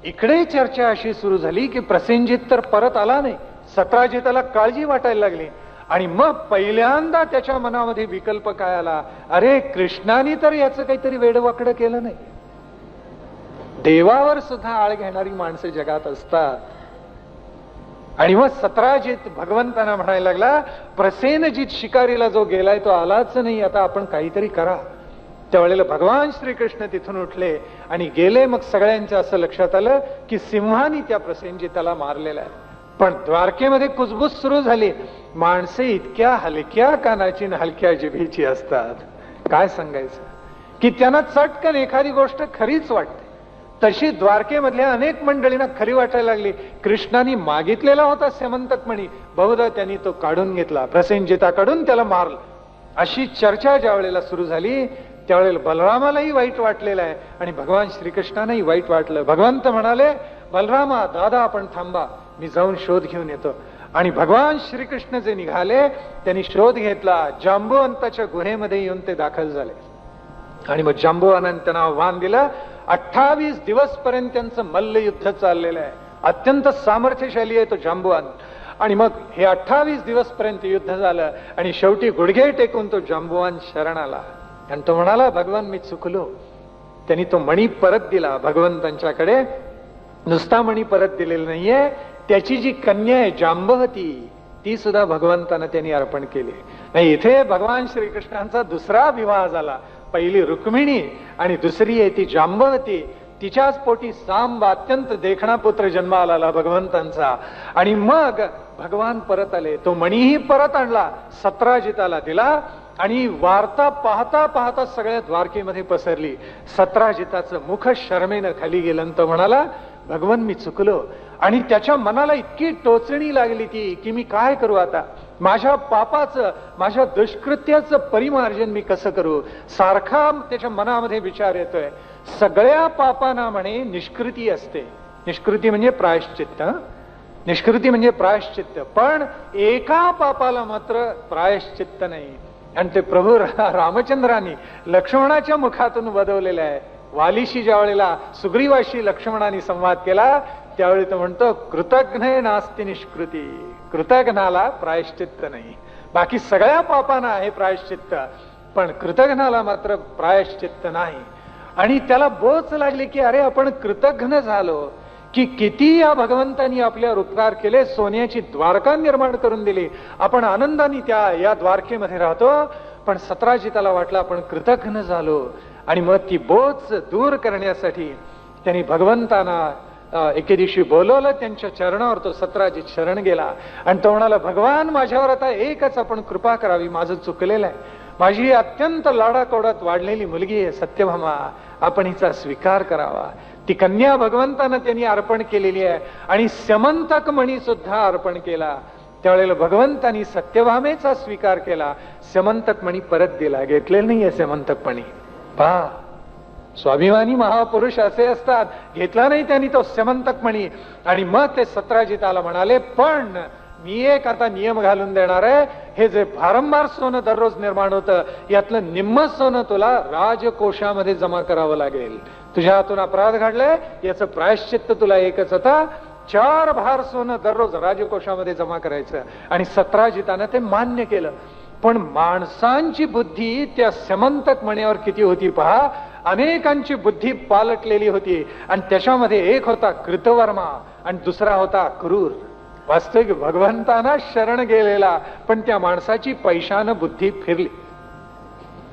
Speaker 1: इकडे चर्चा अशी सुरू झाली की प्रसेनजित तर परत आला नाही. सत्राजिताला काळजी वाटायला लागली. आणि मग पहिल्यांदा त्याच्या मनामध्ये विकल्प काय आला? अरे कृष्णाने तर याचं काहीतरी वेडवाकडं केलं नाही. देवावर सुद्धा आळ घेणारी माणसं जगात असतात. आणि मग सत्राजित भगवंतांना म्हणायला लागला, प्रसेनजित शिकारीला जो गेलाय तो आलाच नाही, आता आपण काहीतरी करा. त्यावेळेला भगवान श्रीकृष्ण तिथून उठले आणि गेले. मग सगळ्यांच्या असं लक्षात आलं की सिंहानी त्या प्रसेनजिताला मारलेला आहे. पण द्वारकेमध्ये कुजबूज सुरू झाली. माणसे इतक्या हलक्या कानाची आणि हलक्या जिभेची असतात, काय सांगायचं, की त्यांना चटकन एखादी गोष्ट खरीच वाटते. तशी द्वारकेमधल्या अनेक मंडळींना खरी वाटायला लागली. कृष्णाने मागितलेला होता सेमंतकमणी, बहुधा त्यांनी तो काढून घेतला, प्रसेनजिताकडून त्याला मारलं, अशी चर्चा ज्या वेळेला सुरू झाली त्यावेळेला बलरामालाही वाईट वाटलेलं आहे आणि भगवान श्रीकृष्णालाही वाईट वाटलं. भगवंत म्हणाले, बलरामा दादा आपण थांबा, मी जाऊन शोध घेऊन येतो. आणि भगवान श्रीकृष्ण जे निघाले त्यांनी शोध घेतला. जांबुवंताच्या गुहेमध्ये येऊन ते दाखल झाले आणि मग जांबुवनाने त्यांना आव्हान दिलं. 28 दिवस पर्यंत त्यांचं मल्लयुद्ध चाललेलं आहे. अत्यंत सामर्थ्यशाली आहे तो जांबुवान. आणि मग हे 28 दिवस पर्यंत युद्ध झालं आणि शेवटी गुडघे टेकून तो जांबुवान शरण आला आणि तो म्हणाला, भगवान मी चुकलो. त्यांनी तो मणी परत दिला भगवंतांच्याकडे. नुसता मणी परत दिलेला नाहीये, त्याची जी कन्या आहे जांबवती ती सुद्धा भगवंतांना त्यांनी अर्पण केली. नाही, इथे भगवान श्रीकृष्णांचा दुसरा विवाह झाला. पहिली रुक्मिणी आणि दुसरी आहे ती जांबवती. तिच्याच पोटी सांब अत्यंत देखणा पुत्र जन्माला आला भगवंतांचा. आणि मग भगवान परत आले, तो मणीही परत आणला, सत्राजिताला दिला. आणि वार्ता पाहता पाहता सगळ्या द्वारकेमध्ये पसरली. सत्राजिताचं मुख शर्मेनं खाली गेलं आणि तो म्हणाला, भगवान मी चुकलो. आणि त्याच्या मनाला इतकी टोचणी लागली की मी काय करू आता, माझ्या पापाचं, माझ्या दुष्कृत्याचं परिमार्जन मी कसं करू. सारखा त्याच्या मनामध्ये विचार येतोय. सगळ्या पापांना म्हणे निष्कृती असते. निष्कृती म्हणजे प्रायश्चित्त. निष्कृती म्हणजे प्रायश्चित्त. पण एका पापाला मात्र प्रायश्चित्त नाही. आणि ते प्रभू रामचंद्रांनी लक्ष्मणाच्या मुखातून वदवलेलं आहे. वालीशी ज्या वेळेला सुग्रीवाशी लक्ष्मणाने संवाद केला त्यावेळी तो म्हणतो, कृतघ्न नास्ति निष्कृती. कृतघ्नाला प्रायश्चित्त नाही. बाकी सगळ्या पापांना आहे प्रायश्चित्त, पण कृतघ्नाला मात्र प्रायश्चित्त नाही. आणि त्याला बोच लागली की अरे आपण कृतघ्न झालो की किती या भगवंतांनी आपल्यावर उपकार केले. सोन्याची द्वारका निर्माण करून दिली, आपण आनंदाने या द्वारकेमध्ये राहतो. पण सत्राजिताला वाटलं आपण कृतघ्न झालो. आणि मग ती बोच दूर करण्यासाठी त्यांनी भगवंतांना एके दिवशी बोलवलं. त्यांच्या चरणावर तो सत्राजित शरण गेला आणि तो म्हणाला, भगवान माझ्यावर आता एकच आपण कृपा करावी, माझं चुकलेलं आहे. माझी अत्यंत लाडाकोडात वाढलेली मुलगी आहे सत्यभामा, आपण हिचा स्वीकार करावा. ती कन्या भगवंतानं त्यांनी अर्पण केलेली आहे आणि स्यमंतक मणी सुद्धा अर्पण केला. त्यावेळेला भगवंतांनी सत्यभामेचा स्वीकार केला, स्यमंतक मणी परत दिला. घेतलेलं नाहीये स्यमंतक मणी. पहा, स्वाभिमानी महापुरुष असे असतात. घेतला नाही त्यांनी तो स्यमंतक मणी. आणि मग ते सत्राजिताला म्हणाले, पण मी एक आता नियम घालून देणार आहे. हे जे भारंभार सोनं दररोज निर्माण होतं यातलं निम्म सोनं तुला राजकोशामध्ये जमा करावं लागेल. तुझ्या हातून अपराध घडलाय, याचं प्रायश्चित्त तुला एकच होता, 4 भार सोनं दररोज राजकोशामध्ये जमा करायचं. आणि सत्राजितानं ते मान्य केलं. पण माणसांची बुद्धी त्या स्यमंतक मण्यावर किती होती पहा. अनेकांची बुद्धी पालटलेली होती आणि त्याच्यामध्ये एक होता कृतवर्मा आणि दुसरा होता क्रूर. वास्तविक भगवंतांना शरण गेलेला, पण त्या माणसाची पैशानं बुद्धी फिरली.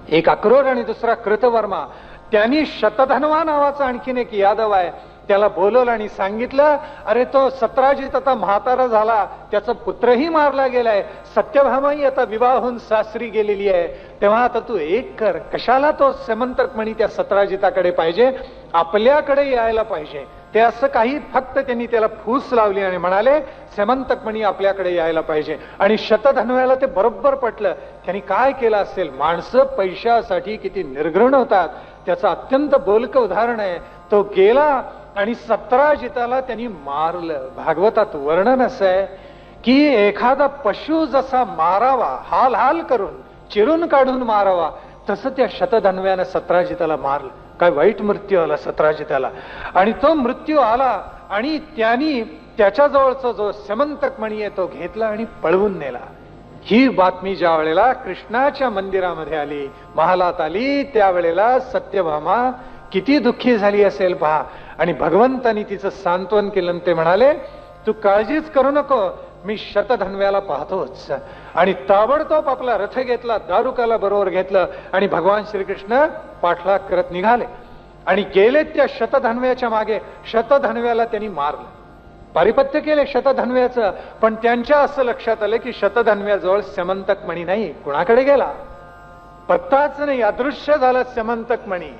Speaker 1: एक अक्रूर आणि दुसरा कृतवर्मा. त्यांनी शतधन्वा नावाचा आणखीन एक यादव आहे, त्याला बोलवलं आणि सांगितलं, अरे तो सत्राजित आता म्हातारा झाला, त्याचा पुत्रही मारला गेलाय, सत्यभामाही आता विवाह होऊन सासरी गेलेली आहे, तेव्हा आता तू एक कर, कशाला तो स्यमंतक मणी त्या सत्राजिताकडे पाहिजे, आपल्याकडे यायला पाहिजे. ते असं काही फक्त त्यांनी त्याला फूस लावली आणि म्हणाले स्यमंतक मणी आपल्याकडे यायला पाहिजे. आणि शतधन्व्याला ते बरोबर पटलं. त्यांनी काय केलं असेल, माणसं पैशासाठी किती निर्घृण होतात त्याचं अत्यंत बोलकं उदाहरण आहे. तो गेला आणि सत्राजिताला त्यांनी मारलं. भागवतात वर्णन असं आहे की एखादा पशु जसा मारावा, हाल हाल करून चिरून काढून मारावा, तसं त्या शतधन्व्यानं सत्राजिताला मारलं. काय वाईट मृत्यू आला सत्राजिताला. आणि तो मृत्यू आला आणि त्यांनी त्याच्याजवळचा जो स्यमंतक मणी आहे तो घेतला आणि पळवून नेला. ही बातमी ज्या वेळेला कृष्णाच्या मंदिरामध्ये आली, महालात आली, त्यावेळेला सत्यभामा किती दुःखी झाली असेल पहा. आणि भगवंतानी तिचं सांत्वन केलं. ते म्हणाले, तू काळजीच करू नको, मी शतधन्व्याला पाहतोच. आणि ताबडतोब आपला रथ घेतला, दारुकाला बरोबर घेतलं आणि भगवान श्रीकृष्ण पाठलाग करत निघाले आणि गेले त्या शतधन्व्याच्या मागे. शतधन्व्याला त्यांनी मारलं, पारिपत्य केले शतधन्व्याचं. पण त्यांच्या असं लक्षात आलं की शतधन्व्याजवळ स्यमंतक मणी नाही. कुणाकडे गेला पत्ताच नाही, अदृश्य झाला स्यमंतक मणी.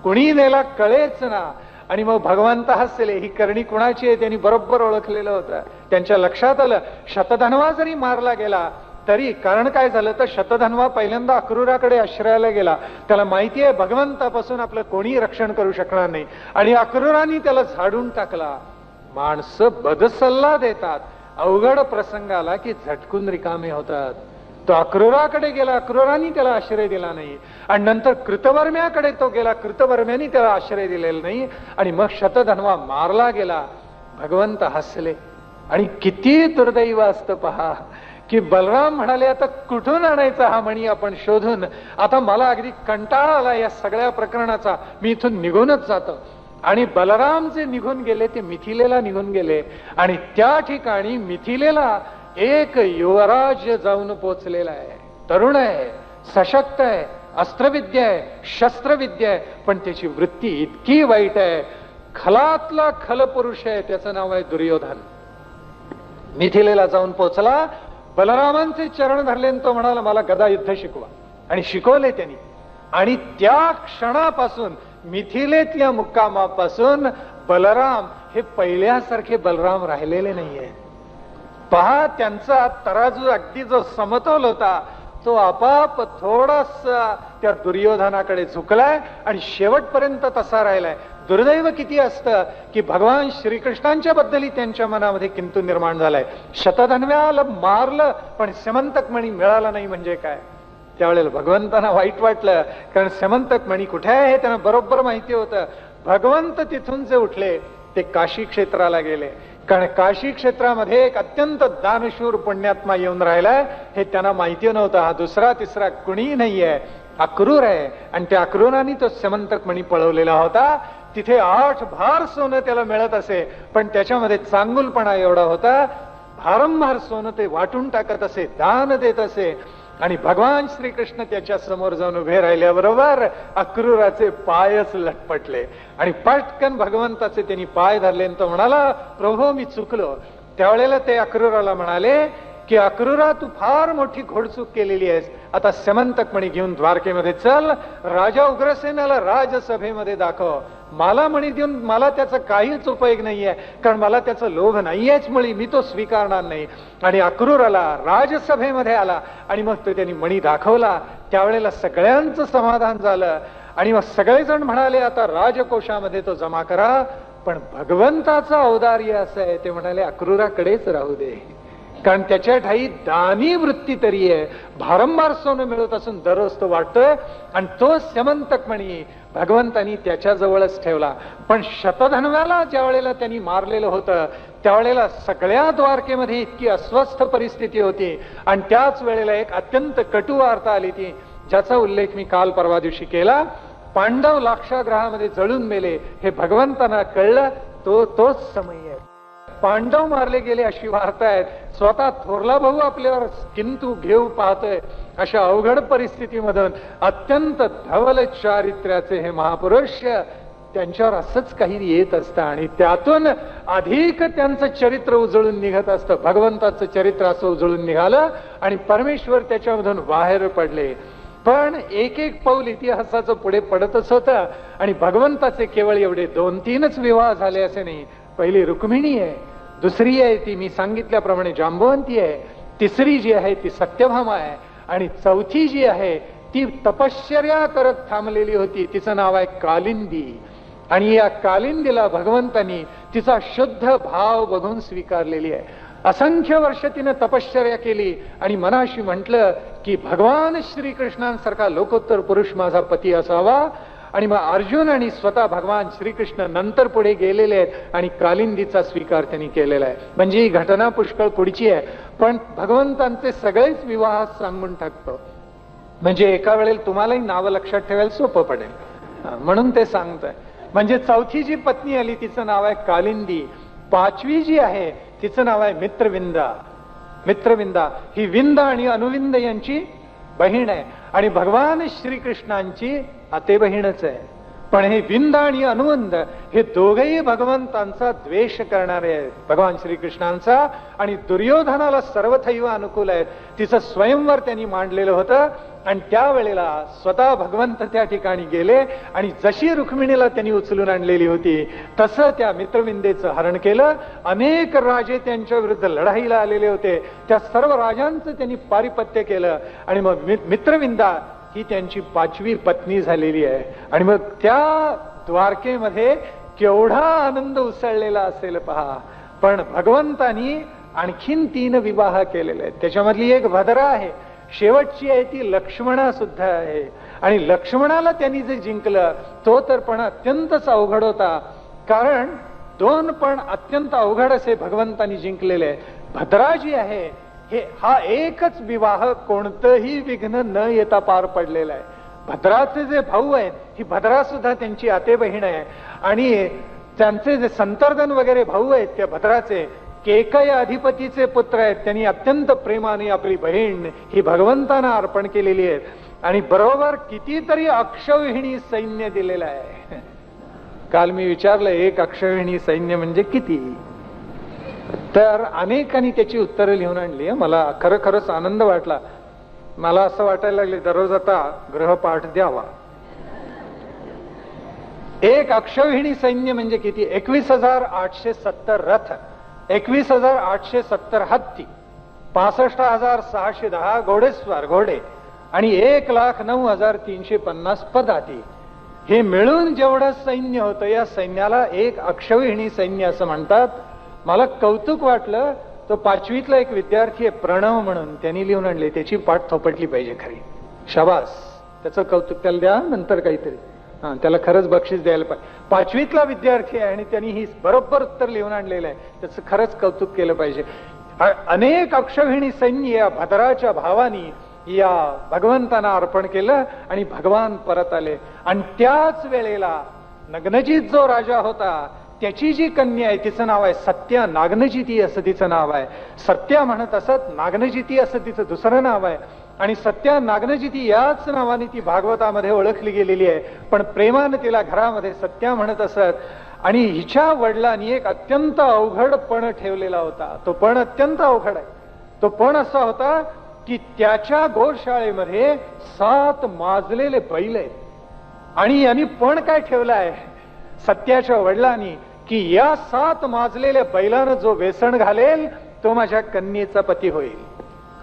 Speaker 1: कुणी नेला कळेच ना. आणि मग भगवंत हसले, ही करणी कुणाची आहे त्यांनी बरोबर ओळखलेलं होतं. त्यांच्या लक्षात आलं शतधन्वा जरी मारला गेला तरी, कारण काय झालं तर शतधन्वा पहिल्यांदा अक्रूराकडे आश्रयाला गेला. त्याला माहिती आहे भगवंतापासून आपलं कोणी रक्षण करू शकणार नाही. आणि अक्रूराने त्याला झाडून टाकला. माणसं बदसल्ला देतात, अवघड प्रसंग आला की झटकून रिकामे होतात. तो अक्रूराकडे गेला, अक्रूराने त्याला आश्रय दिला नाही. आणि नंतर कृतवर्म्याकडे तो गेला, कृतवर्म्याने त्याला आश्रय दिलेला नाही. आणि मग शतधन्वा मारला गेला. भगवंत हसले. आणि किती दुर्दैव असतं पहा की बलराम म्हणाले आता कुठून आणायचा हा मणी आपण शोधून. आता मला अगदी कंटाळा आला या सगळ्या प्रकरणाचा, मी इथून निघूनच जातो. आणि बलराम जे निघून गेले ते मिथिलेला निघून गेले. आणि त्या ठिकाणी मिथिलेला एक युवराज जाऊन पोचलेला आहे. तरुण आहे, सशक्त आहे, अस्त्रविद्या आहे, शस्त्रविद्या आहे, पण त्याची वृत्ती इतकी वाईट आहे. खलातला खल पुरुष आहे, त्याचं नाव आहे दुर्योधन. मिथिलेला जाऊन पोचला, बलरामांचे चरण धरले, तो म्हणाला मला गदा युद्ध शिकवा. आणि शिकवले त्यांनी. आणि त्या क्षणापासून मिथिलेतल्या मुक्कामापासून बलराम हे पहिल्यासारखे बलराम राहिलेले नाहीये. पहा त्यांचा तराजू अगदी जो समतोल होता तो आपाप थोडासा त्या दुर्योधनाकडे झुकलाय आणि शेवटपर्यंत तसा राहिलाय. दुर्दैव किती असतं की भगवान श्रीकृष्णांच्या बद्दलही त्यांच्या मनामध्ये किंतु निर्माण झालाय. शतधन्व्याला मारलं पण स्यमंतक मणी मिळाला नाही म्हणजे काय. त्यावेळेला भगवंतांना वाईट वाटलं, कारण स्यमंतक मणी कुठे आहे हे त्यांना बरोबर माहिती होतं. भगवंत तिथून जे उठले ते काशी क्षेत्राला गेले, कारण काशी क्षेत्रामध्ये एक अत्यंत दानशूर पुण्यात्मा येऊन राहिलाय हे त्यांना माहिती नव्हतं. हा दुसरा तिसरा कुणी नाहीये, अक्रूर आहे. आणि त्या अक्रूराने तो स्यमंतक मणी पळवलेला होता. तिथे 8 भार सोनं त्याला मिळत असे, पण त्याच्यामध्ये चांगुलपणा एवढा होता, भारंभार सोनं ते वाटून टाकत असे, दान देत असे. आणि भगवान श्रीकृष्ण त्याच्या समोर जाऊन उभे राहिल्याबरोबर अक्रूराचे पायच लटपटले आणि पटकन भगवंताचे त्यांनी पाय धरले. तो म्हणाला प्रभू मी चुकलो. त्यावेळेला ते अक्रूराला म्हणाले की अक्रूरा तू फार मोठी घोडचूक केलेली आहेस. आता स्यमंतक मणी घेऊन द्वारकेमध्ये चल, राजा उग्रसेनाला राजसभेमध्ये दाखव. मला मणी देऊन मला त्याचा काहीच उपयोग नाहीये, कारण मला त्याचं लोभ नाहीयेच मुळी, मी तो स्वीकारणार नाही. आणि अक्रूर आला, राजसभेमध्ये आला आणि मग तो त्यांनी मणी दाखवला. त्यावेळेला सगळ्यांचं समाधान झालं आणि मग सगळेजण म्हणाले आता राजकोशामध्ये तो जमा करा. पण भगवंताचं औदार्य असं आहे, ते म्हणाले अक्रूराकडेच राहू दे, कारण त्याच्या ठाई दानी वृत्ती तरी आहे. भारंभार सोनं मिळत असून दररोज तो वाटतोय आणि तो स्यमंतक मणी भगवंतानी त्याच्या जवळच ठेवला. पण शतधन्व्याला ज्या वेळेला त्यांनी मारलेलं होतं त्यावेळेला सगळ्या द्वारकेमध्ये इतकी अस्वस्थ परिस्थिती होती. आणि त्याच वेळेला एक अत्यंत कटू वार्ता आली ती, ज्याचा उल्लेख मी काल परवा दिवशी केला. पांडव लाक्षागृहामध्ये जळून मेले हे भगवंतांना कळलं. तोच समय आहे. पांडव मारले गेले अशी वार्ता आहे. स्वतः थोरला भाऊ आपल्यावर किंतु घेऊ पाहतोय. अशा अवघड परिस्थितीमधून अत्यंत धवल चारित्र्याचे हे महापुरुष, त्यांच्यावर असंच काही येत असतं आणि त्यातून अधिक त्यांचं चरित्र उजळून निघत असतं. भगवंताचं चरित्र असं उजळून निघालं आणि परमेश्वर त्याच्यामधून बाहेर पडले. पण एक एक पाऊल इतिहासाचं पुढे पडतच होतं. आणि भगवंताचे केवळ एवढे 2-3च विवाह झाले असे नाही. पहिली रुक्मिणी आहे, दुसरी आहे ती मी सांगितल्याप्रमाणे जांबवंती आहे, तिसरी जी आहे ती सत्यभामा आहे, आणि चौथी जी आहे ती तपश्चर्या करत थांबलेली होती, तिचं नाव आहे कालिंदी. आणि या कालिंदीला भगवंतानी तिचा शुद्ध भाव बघून स्वीकारलेली आहे. असंख्य वर्ष तिने तपश्चर्या केली आणि मनाशी म्हटलं की भगवान श्रीकृष्णांसारखा लोकोत्तर पुरुष माझा पती असावा. आणि मग अर्जुन आणि स्वतः भगवान श्रीकृष्ण नंतर पुढे गेलेले आहेत आणि कालिंदीचा स्वीकार त्यांनी केलेला आहे. म्हणजे ही घटना पुष्कळ पुढची आहे, पण भगवंतांचे सगळेच विवाह सांगून टाकतो. म्हणजे एका वेळेला तुम्हालाही नावं लक्षात ठेवायला सोपं पडेल म्हणून ते सांगतोय. म्हणजे चौथी जी पत्नी आली तिचं नाव आहे कालिंदी, 5वी जी आहे तिचं नाव आहे मित्रविंदा, मित्रविंदा ही विंद आणि अनुविंद यांची बहीण आहे आणि भगवान श्रीकृष्णांची आते बहीणच आहे. पण हे विंद आणि अनुवंद हे दोघेही भगवंतांचा द्वेष करणारे आहेत, भगवान श्रीकृष्णांचा, आणि दुर्योधनाला सर्वथैव अनुकूल आहेत. तिचं स्वयंवर त्यांनी मांडलेलं होतं आणि त्यावेळेला स्वतः भगवंत त्या ठिकाणी गेले आणि जशी रुक्मिणीला त्यांनी उचलून आणलेली होती तसं त्या मित्रविंदेचं हरण केलं. अनेक राजे त्यांच्या विरुद्ध लढाईला आलेले होते, त्या सर्व राजांचं त्यांनी पारिपत्य केलं आणि मग मित्रविंदा ही त्यांची 5वी पत्नी झालेली आहे. आणि मग त्या द्वारकेमध्ये केवढा आनंद उसळलेला असेल पहा. पण भगवंतानी आणखीन 3 विवाह केलेले आहेत. त्याच्यामधली एक भद्रा आहे, शेवटची आहे ती लक्ष्मणा सुद्धा आहे. आणि लक्ष्मणाला त्यांनी जे जिंकलं तो तर पण अत्यंतच अवघड होता, कारण 2 पण अत्यंत अवघड असे भगवंतानी जिंकलेले आहे. भद्रा जी आहे हा एकच विवाह कोणतंही विघ्न न येता पार पडलेला आहे. भद्राचे जे भाऊ आहेत, ही भद्रा सुद्धा त्यांची आते बहीण आहे. आणि त्यांचे जे संतर्दन वगैरे भाऊ आहेत त्या भद्राचे केकय अधिपतीचे पुत्र आहेत. त्यांनी अत्यंत प्रेमाने आपली बहीण ही भगवंतांना अर्पण केलेली आहे. आणि बरोबर कितीतरी अक्षौहिणी सैन्य दिलेलं आहे. काल मी विचारलं, एक अक्षौहिणी सैन्य म्हणजे किती? तर अनेकांनी त्याची उत्तरं लिहून आणली. मला खरंच आनंद वाटला. मला असं वाटायला लागले दररोज आता ग्रहपाठ द्यावा. एक अक्षौहिणी सैन्य म्हणजे किती? 21,870 रथ, 21,870 हत्ती, 65,610 घोडेस्वार घोडे आणि 1,09,350 पदाती. हे मिळून जेवढं सैन्य होतं या सैन्याला एक अक्षौहिणी सैन्य असं म्हणतात. मला कौतुक वाटलं. तो 5वीतला एक विद्यार्थी आहे प्रणव म्हणून, त्यांनी लिहून आणले. त्याची पाठ थोपटली पाहिजे खरी. शाबास, त्याचं कौतुक त्याला द्या नंतर काहीतरी. त्याला खरंच बक्षीस द्यायला पाहिजे. 5वीतला विद्यार्थी आहे आणि त्यांनी ही बरोबर उत्तर लिहून आणलेलं आहे. त्याचं खरंच कौतुक केलं पाहिजे. अनेक अक्षौहिणी सैन्य या भद्राच्या भावानी या भगवंतांना अर्पण केलं आणि भगवान परत आले. आणि त्याच वेळेला नग्नजित जो राजा होता त्याची जी कन्या आहे तिचं नाव आहे सत्या नागनजिती असं तिचं नाव आहे. सत्या म्हणत असत, नागनजिती असं तिचं दुसरं नाव आहे. आणि सत्या नागनजिती याच नावाने ती भागवतामध्ये ओळखली गेलेली आहे. पण प्रेमानं तिला घरामध्ये सत्या म्हणत असत. आणि हिच्या वडिलांनी एक अत्यंत अवघड पण ठेवलेला होता. तो पण अत्यंत अवघड आहे. तो पण असा होता की त्याच्या गोशाळेमध्ये 7 माजलेले बैल आहेत. आणि यांनी पण काय ठेवलाय सत्याच्या वडिलांनी की या 7 माजलेल्या बैलानं जो वेसण घालेल तो माझ्या कन्येचा पती होईल.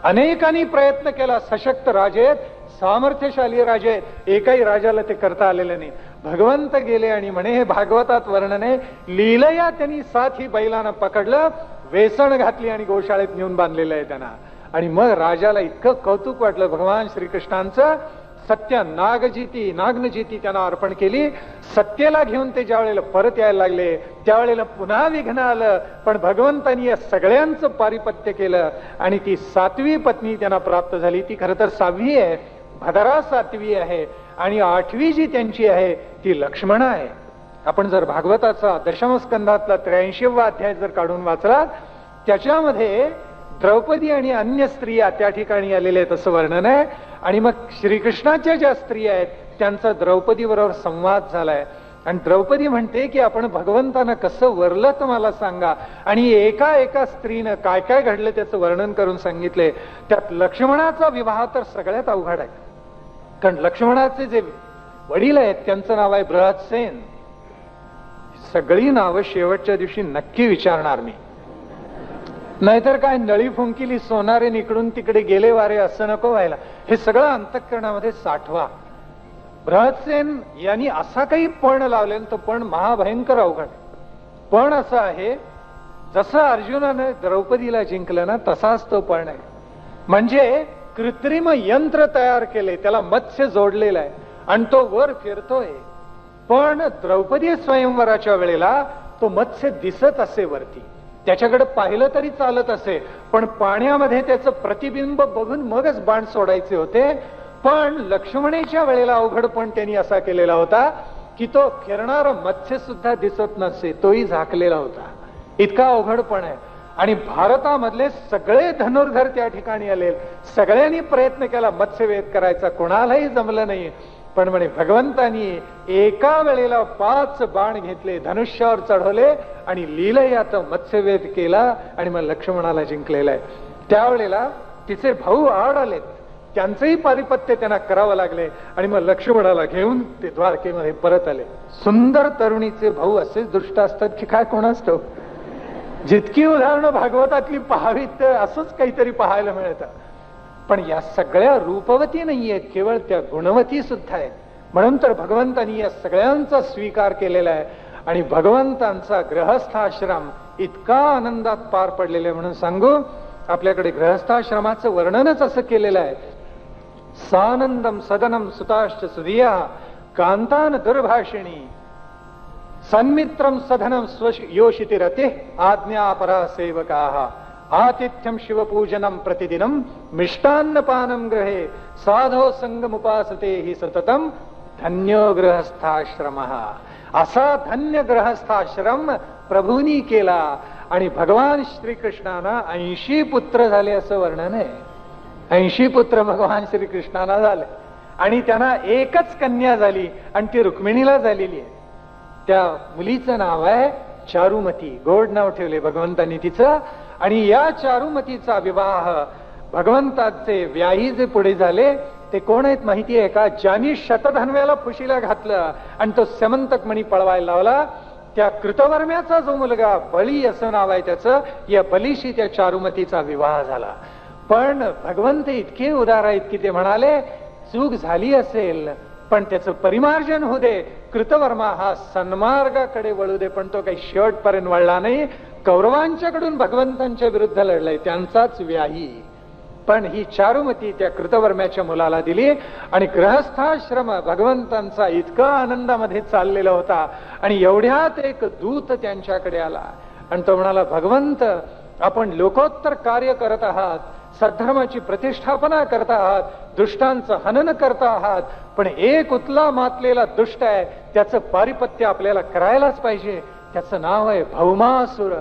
Speaker 1: अनेकांनी प्रयत्न केला. सशक्त राजे आहेत, सामर्थ्यशाली राजे आहेत, एकाही राजाला ते करता आलेलं नाही. भगवंत गेले आणि म्हणे, हे भागवतात वर्णन आहे, लीलया त्यांनी 7 ही बैलांना पकडलं, वेसण घातली आणि गोशाळेत नेऊन बांधलेलं आहे त्यांना. आणि मग राजाला इतकं कौतुक वाटलं भगवान श्रीकृष्णांचं. सत्य नागनजिती त्यांना अर्पण केली. सत्येला घेऊन ते ज्या वेळेला परत यायला लागले त्यावेळेला पुन्हा विघ्न आलं. पण भगवंतांनी या सगळ्यांचं पारिपत्य केलं आणि ती 7वी पत्नी त्यांना प्राप्त झाली. ती खरं तर 6वी आहे, भद्रा 7वी आहे आणि 8वी जी त्यांची आहे ती लक्ष्मणा आहे. आपण जर भागवताचा 10व स्कंधातला 83वा अध्याय जर काढून वाचला त्याच्यामध्ये द्रौपदी आणि अन्य स्त्रिया त्या ठिकाणी आलेल्या आहेत असं वर्णन आहे. आणि मग श्रीकृष्णाच्या ज्या स्त्रिया आहेत त्यांचा द्रौपदी बरोबर संवाद झालाय. आणि द्रौपदी म्हणते की आपण भगवंतानं कसं वरलं तर मला सांगा. आणि एका स्त्रीनं काय काय घडलं त्याचं वर्णन करून सांगितले. त्यात लक्ष्मणाचा विवाह तर सगळ्यात अवघड आहे. कारण लक्ष्मणाचे जे वडील आहेत त्यांचं नाव आहे बृहत्सेन. सगळी नावं शेवटच्या दिवशी नक्की विचारणार मी, नाहीतर काय नळी फुंकिली सोनारे इकडून तिकडे गेले वारे असं नको व्हायला. हे सगळं अंतःकरणामध्ये साठवा. बृहत्सेन यांनी असा काही पण लावले तो पण महाभयंकर अवघड. पण असं आहे जसं अर्जुनाने द्रौपदीला जिंकलं ना तसाच तो पण आहे. म्हणजे कृत्रिम यंत्र तयार केले, त्याला मत्स्य जोडलेला आहे आणि तो वर फिरतोय. पण द्रौपदी स्वयंवराच्या वेळेला तो मत्स्य दिसत असे वरती, त्याच्याकडे पाहिलं तरी चालत असे, पण पाण्यामध्ये त्याचं प्रतिबिंब बघून मगच बाण सोडायचे होते. पण लक्ष्मणेच्या वेळेला अवघड पण त्यांनी असा केलेला होता की तो फिरणारा मत्स्य सुद्धा दिसत नसे, तोही झाकलेला होता. इतका अवघड पण आहे. आणि भारतामधले सगळे धनुर्धर त्या ठिकाणी आले. सगळ्यांनी प्रयत्न केला मत्स्यवेध करायचा, कोणालाही जमलं नाही. पण म्हणे भगवंतानी एका वेळेला 5 बाण घेतले, धनुष्यावर चढवले आणि लीलयात मत्स्यवेध केला आणि मग लक्ष्मणाला जिंकलेला आहे. त्यावेळेला तिचे भाऊ आड आले, त्यांचंही पारिपत्य त्यांना करावं लागले आणि मग लक्ष्मणाला घेऊन ते द्वारकेमध्ये परत आले. सुंदर तरुणीचे भाऊ असेच दुष्ट असतात की काय कोणास ठाऊक. जितकी उदाहरणं भागवतातली पाहावीत तर असंच काहीतरी पाहायला मिळतं. पण या सगळ्या रूपवती नाहीयेत, केवळ त्या गुणवती सुद्धा आहेत. म्हणून तर भगवंतांनी या सगळ्यांचा स्वीकार केलेला आहे आणि भगवंतांचा गृहस्थाश्रम इतका आनंदात पार पडलेला आहे. म्हणून सांगू, आपल्याकडे गृहस्थाश्रमाचं वर्णनच असं केलेलं आहे. सानंदम सदनम सुताश्च सुधिया कांतान दुर्भाषिणी सन्मित्रम सधनम योषिति रते आज्ञापरा सेवकाः आतिथ्यम शिवपूजनम प्रतिदिनम मिष्टान्नपानम गृहे साधो संगमुपासते हि सततम धन्यो गृहस्थाश्रम. असा धन्य गृहस्थाश्रम प्रभूंनी केला आणि भगवान श्रीकृष्णांना 80 पुत्र झाले असं वर्णन आहे. 80 पुत्र भगवान श्रीकृष्णांना झाले आणि त्यांना एकच कन्या झाली आणि ती रुक्मिणीला झालेली आहे. त्या मुलीचं नाव आहे चारुमती, गोड नाव ठेवले भगवंतांनी तिचं. आणि या चारुमतीचा विवाह भगवंताचे व्याही जे पुढे झाले ते कोण आहेत माहिती आहे का? ज्यांनी शतधन्व्याला फुशीला घातलं आणि तो समंतक मणी पळवायला लावला, त्या कृतवर्म्याचा जो मुलगा बळी असं नाव आहे त्याचं, या बलीशी त्या चारुमतीचा विवाह झाला. पण भगवंत इतके उदार आहेत की ते म्हणाले चूक झाली असेल पण त्याचं परिमार्जन होऊ दे. कृतवर्मा हा सन्मार्गाकडे वळू दे, पण तो काही शेवटपर्यंत वळला नाही. कौरवांच्याकडून भगवंतांच्या विरुद्ध लढलाय, त्यांचाच व्याही. पण ही चारुमती त्या कृतवर्म्याच्या मुलाला दिली आणि गृहस्थाश्रम भगवंतांचा इतका आनंदामध्ये चाललेला होता. आणि एवढ्यात एक दूत त्यांच्याकडे आला आणि तो म्हणाला, भगवंत आपण लोकोत्तर कार्य करत आहात, सद्धर्माची प्रतिष्ठापना करत आहात, दुष्टांचं हनन करत आहात, पण एक उतला मातलेला दुष्ट आहे, त्याचं पारिपत्य आपल्याला करायलाच पाहिजे. त्याचं नाव आहे भौमासुर.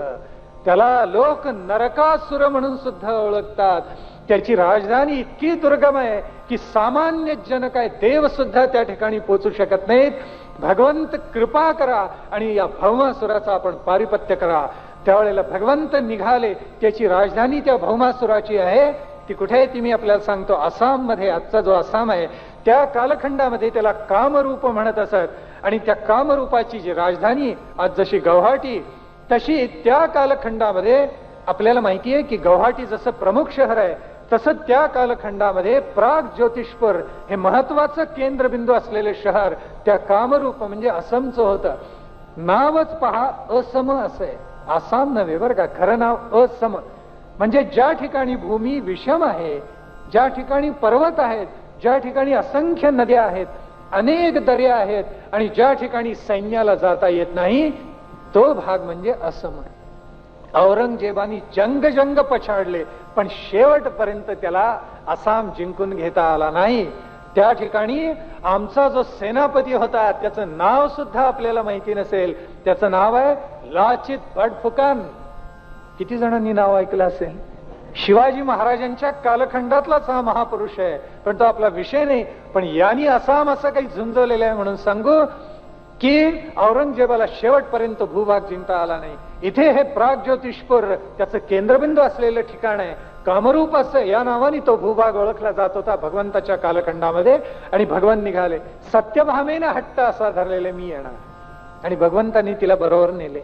Speaker 1: त्याला लोक नरकासुर म्हणून सुद्धा ओळखतात. त्याची राजधानी इतकी दुर्गम आहे की सामान्य जन काय देव सुद्धा त्या ठिकाणी पोहोचू शकत नाहीत. भगवंत कृपा करा आणि या भौमासुराचा आपण पारिपत्य करा. त्यावेळेला भगवंत निघाले. त्याची राजधानी त्या भौमासुराची आहे. ती कुठे आहे ती मी आपल्याला सांगतो. आसाम मध्ये, आजचा जो आसाम आहे त्या कालखंडामध्ये त्याला कामरूप म्हणत असत. आणि त्या कामरूपाची जी राजधानी आज जशी गौहाटी, तशी त्या कालखंडामध्ये आपल्याला माहिती आहे की गौहाटी जसं प्रमुख शहर आहे तसं त्या कालखंडामध्ये प्राग ज्योतिषपूर हे महत्वाचं केंद्रबिंदू असलेले शहर त्या कामरूप म्हणजे असमचं होतं. नावच पहा असम असं आहे. आसाम नव्हे बरं का, खरं नाव असम. म्हणजे ज्या ठिकाणी भूमी विषम आहे, ज्या ठिकाणी पर्वत आहेत, ज्या ठिकाणी असंख्य नद्या आहेत, अनेक दर्या आहेत आणि ज्या ठिकाणी सैन्याला जाता येत नाही, तो भाग म्हणजे असम. औरंगजेबानी जंग पछाडले पण शेवटपर्यंत त्याला आसाम जिंकून घेता आला नाही. त्या ठिकाणी आमचा जो सेनापती होता त्याचं नाव सुद्धा आपल्याला माहिती नसेल. त्याचं नाव आहे लाचित बडफुकन. किती जणांनी नाव ऐकलं असेल? शिवाजी महाराजांच्या कालखंडातलाच हा महापुरुष आहे, पण तो आपला विषय नाही. पण यांनी आसाम असं काही झुंजवलेलं आहे म्हणून सांगू की औरंगजेबाला शेवटपर्यंत भूभाग जिंकता आला नाही. इथे हे प्राग ज्योतिषपूर त्याचं केंद्रबिंदू असलेलं ठिकाण आहे. कामरूप असं या नावाने तो भूभाग ओळखला जात होता भगवंताच्या कालखंडामध्ये. आणि भगवान निघाले. सत्यभामेने हट्ट असा धरलेले मी येणार आणि भगवंतांनी तिला बरोबर नेले.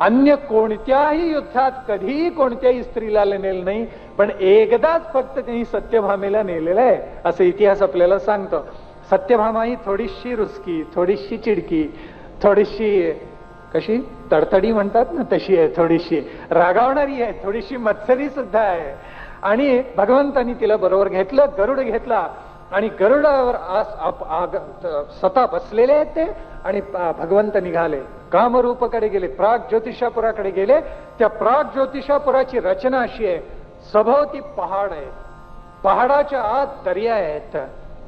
Speaker 1: अन्य कोणत्याही युद्धात कधीही कोणत्याही स्त्रीला नेलं नाही, पण एकदाच फक्त त्यांनी सत्यभामेला नेलेलं आहे असं इतिहास आपल्याला सांगतो. सत्यभामा ही थोडीशी रुसकी, थोडीशी चिडकी, थोडीशी कशी तडतडी म्हणतात ना तशी आहे, थोडीशी रागावणारी आहे, थोडीशी मत्सरी सुद्धा आहे. आणि भगवंतांनी तिला बरोबर घेतलं, गरुड घेतला आणि गरुडावर स्वतः बसलेले आहेत ते. आणि भगवंत निघाले, कामरूपकडे गेले, प्राग ज्योतिषापुराकडे गेले. त्या प्राग ज्योतिषापुराची रचना अशी आहे, सभोवती पहाड आहे, पहाडाच्या आत दर्या आहेत,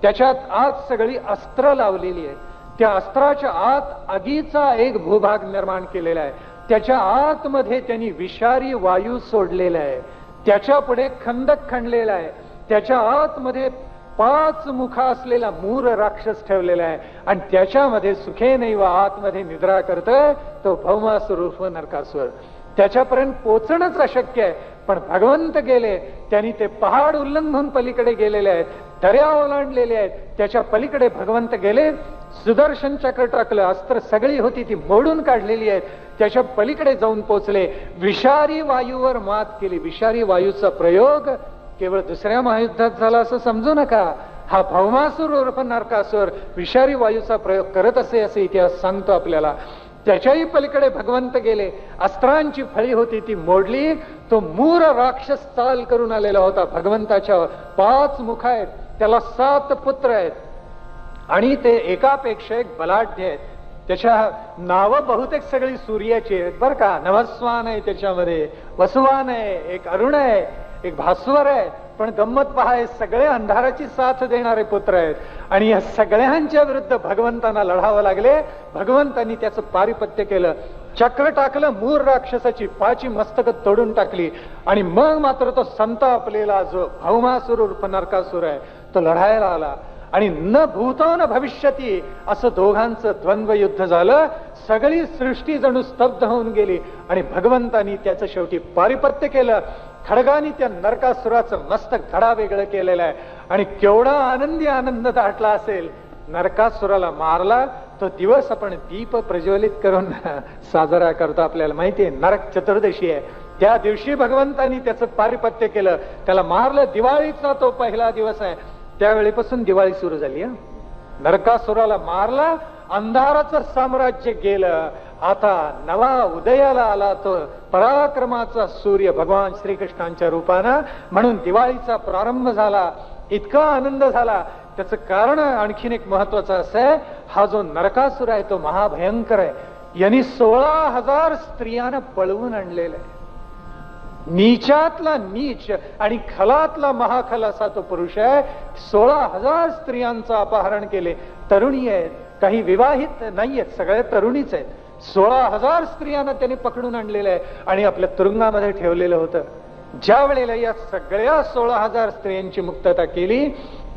Speaker 1: त्याच्यात आत सगळी अस्त्र लावलेली आहेत. त्या अस्त्राच्या आत आगीचा एक भूभाग निर्माण केलेला आहे. त्याच्या आतमध्ये त्यांनी विषारी वायू सोडलेला आहे, त्याच्या पुढे खंदक खणलेला आहे, त्याच्या आतमध्ये 5 मुखा असलेला मूर राक्षस ठेवलेला आहे आणि त्याच्यामध्ये सुखे नैव आतमध्ये निद्रा करतोय तो भौमासुर उर्फ नरकासुर. त्याच्यापर्यंत पोचणंच अशक्य आहे, पण भगवंत गेले, त्यांनी ते पहाड उल्लंघून पलीकडे गेलेले आहेत, दर्या ओलांडलेले आहेत, त्याच्या पलीकडे भगवंत गेले, सुदर्शन चक्र टाकलं, अस्त्र सगळी होती ती मोडून काढलेली आहेत, त्याच्या पलीकडे जाऊन पोचले, विषारी वायूवर मात केली. विषारी वायूचा प्रयोग केवळ दुसऱ्या महायुद्धात झाला असं समजू नका. हा भौमासुर उर्फ नरकासुर विषारी वायूचा प्रयोग करत असे इतिहास सांगतो आपल्याला. त्याच्याही पलीकडे भगवंत गेले, अस्त्रांची फळी होती ती मोडली, तो मूर राक्षस चाल करून आलेला होता. भगवंताच्या 5 मुख आहेत, त्याला 7 पुत्र आहेत आणि ते एकापेक्षा एक बलाढ्य आहेत. त्याच्या नावं बहुतेक सगळी सूर्याची आहेत बरं का. नभस्वान आहे, त्याच्यामध्ये वसुवान आहे, एक अरुण आहे, एक भास्वर आहे. पण गंमत पहा, हे सगळे अंधाराची साथ देणारे पुत्र आहेत आणि या सगळ्यांच्या विरुद्ध भगवंतांना लढावं लागले. भगवंतांनी त्याचं पारिपत्य केलं, चक्र टाकलं, मूर राक्षसाची 5 मस्तक तोडून टाकली आणि मग मात्र तो संतापलेला जो भौमासुर उर्फ नरकासुर आहे तो लढायला आला आणि न भूतो न भविष्यती असं दोघांचं द्वंद्व युद्ध झालं. सगळी सृष्टी जणू स्तब्ध होऊन गेली आणि भगवंतांनी त्याचं शेवटी पारिपत्य केलं. खडगाने त्या नरकासुराचं मस्तक धडा वेगळं केलेलं आहे आणि केवढा आनंदी आनंद दाटला असेल. नरकासुराला मारला तो दिवस आपण दीप प्रज्वलित करून साजरा करतो. आपल्याला माहिती आहे नरक चतुर्दशी आहे, त्या दिवशी भगवंतांनी त्याचं पारिपत्य केलं, त्याला मारलं. दिवाळीचा तो पहिला दिवस आहे, त्यावेळीपासून दिवाळी सुरू झाली. नरकासुराला मारला, अंधाराचं साम्राज्य गेलं, आता नवा उदयाला आला तो पराक्रमाचा सूर्य भगवान श्रीकृष्णांच्या रूपानं. म्हणून दिवाळीचा प्रारंभ झाला, इतका आनंद झाला. त्याचं कारण आणखीन एक महत्वाचं असं आहे, हा जो नरकासुर आहे तो महाभयंकर आहे. यांनी 16,000 स्त्रियांना पळवून आणलेलं आहे. नीचातला नीच आणि खलातला महाखल असा तो पुरुष आहे. 16,000 स्त्रियांचं अपहरण केले. तरुणी आहेत, काही विवाहित नाहीयेत, सगळ्या तरुणीच आहेत. 16,000 स्त्रियांना त्यांनी पकडून आणलेलं आहे आणि आपल्या तुरुंगामध्ये ठेवलेलं होतं. ज्या वेळेला या सगळ्या 16,000 स्त्रियांची मुक्तता केली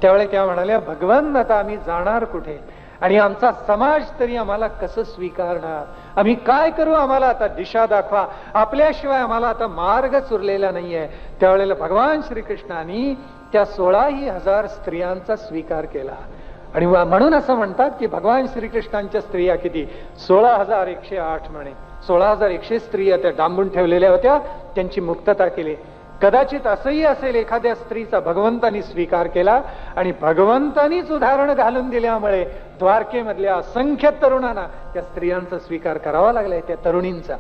Speaker 1: त्यावेळेला त्या म्हणाल्या, भगवान आता आम्ही जाणार कुठे आणि आमचा समाज तरी आम्हाला कसं स्वीकारणार, आम्ही काय करू, आम्हाला आता दिशा दाखवा, आपल्याशिवाय आम्हाला आता मार्गच उरलेला नाहीये. त्यावेळेला भगवान श्रीकृष्णांनी त्या 16,000 स्त्रियांचा स्वीकार केला आणि म्हणून असं म्हणतात की भगवान श्रीकृष्णांच्या स्त्रिया किती, 16,108 म्हणे. 16,100 स्त्रिया त्या डांबून ठेवलेल्या होत्या, त्यांची मुक्तता केली. कदाचित असंही असेल एखाद्या स्त्रीचा भगवंतांनी स्वीकार केला आणि भगवंतांनीच उदाहरण घालून दिल्यामुळे द्वारकेमधल्या असंख्य तरुणांना त्या स्त्रियांचा स्वीकार करावा लागलाय. त्या तरुणींचा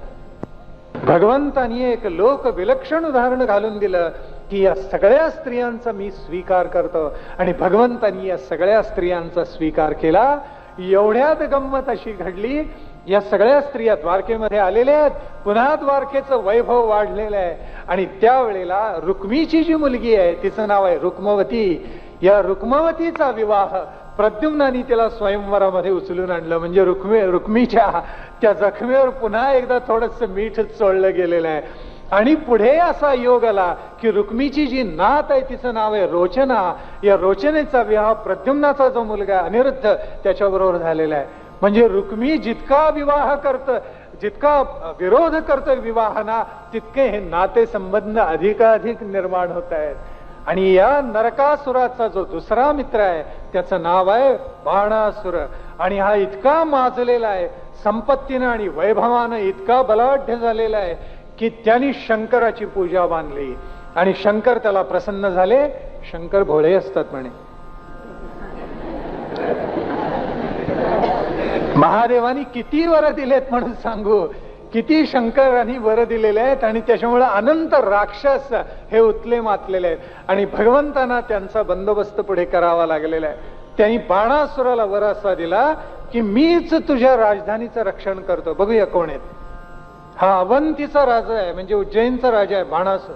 Speaker 1: भगवंतांनी एक लोक विलक्षण उदाहरण घालून दिलं की या सगळ्या स्त्रियांचा मी स्वीकार करतो आणि भगवंतांनी या सगळ्या स्त्रियांचा स्वीकार केला. एवढ्यात गंमत अशी घडली, या सगळ्या स्त्रिया द्वारकेमध्ये आलेल्या आहेत, पुन्हा द्वारकेचं वैभव वाढलेलं आहे आणि त्यावेळेला रुक्मीची जी मुलगी आहे तिचं नाव आहे रुक्मवती. या रुक्मवतीचा विवाह प्रद्युम्नानी तिला स्वयंवरामध्ये उचलून आणलं. म्हणजे रुक्मीच्या त्या जखमेवर पुन्हा एकदा थोडस मीठ चोळलं गेलेलं आहे आणि पुढे असा योग आला की रुक्मीची जी नात आहे तिचं नाव आहे रोचना. या रोचनेचा विवाह प्रद्युम्नाचा जो मुलगा अनिरुद्ध त्याच्याबरोबर झालेला आहे. म्हणजे रुक्मी जितका विवाह करत, जितका विरोध करतोय विवाहाना, तितके हे नाते संबंध अधिकाधिक निर्माण होत आहेत. आणि या नरकासुराचा जो दुसरा मित्र आहे त्याचं नाव आहे बाणासुर आणि हा इतका माजलेला आहे, संपत्तीनं आणि वैभवानं इतका बलाढ्य झालेला आहे की त्यांनी शंकराची पूजा बांधली आणि शंकर त्याला प्रसन्न झाले. शंकर भोळे असतात म्हणे. महादेवानी किती वर दिलेत म्हणून सांगू, किती शंकरांनी वर दिलेले आहेत आणि त्याच्यामुळे अनंत राक्षस हे उतले मातलेले आहेत आणि भगवंतांना त्यांचा बंदोबस्त पुढे करावा लागलेला आहे. त्यांनी बाणासुराला वर असा दिला की मीच तुझ्या राजधानीचं रक्षण करतो. बघूया कोण आहेत. हा अवंतीचा राजा आहे, म्हणजे उज्जैनचा राजा आहे बाणासुर.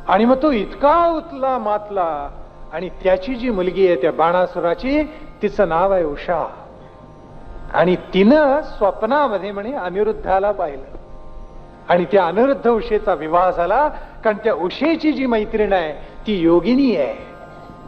Speaker 1: आणि मग तो इतका उतला मातला आणि त्याची जी मुलगी आहे त्या बाणासुराची तिचं नाव आहे उषा आणि तिनं स्वप्नामध्ये म्हणे अनिरुद्धाला पाहिलं आणि त्या अनिरुद्ध उषेचा विवाह झाला, कारण त्या उषेची जी मैत्रीण आहे ती योगिनी आहे.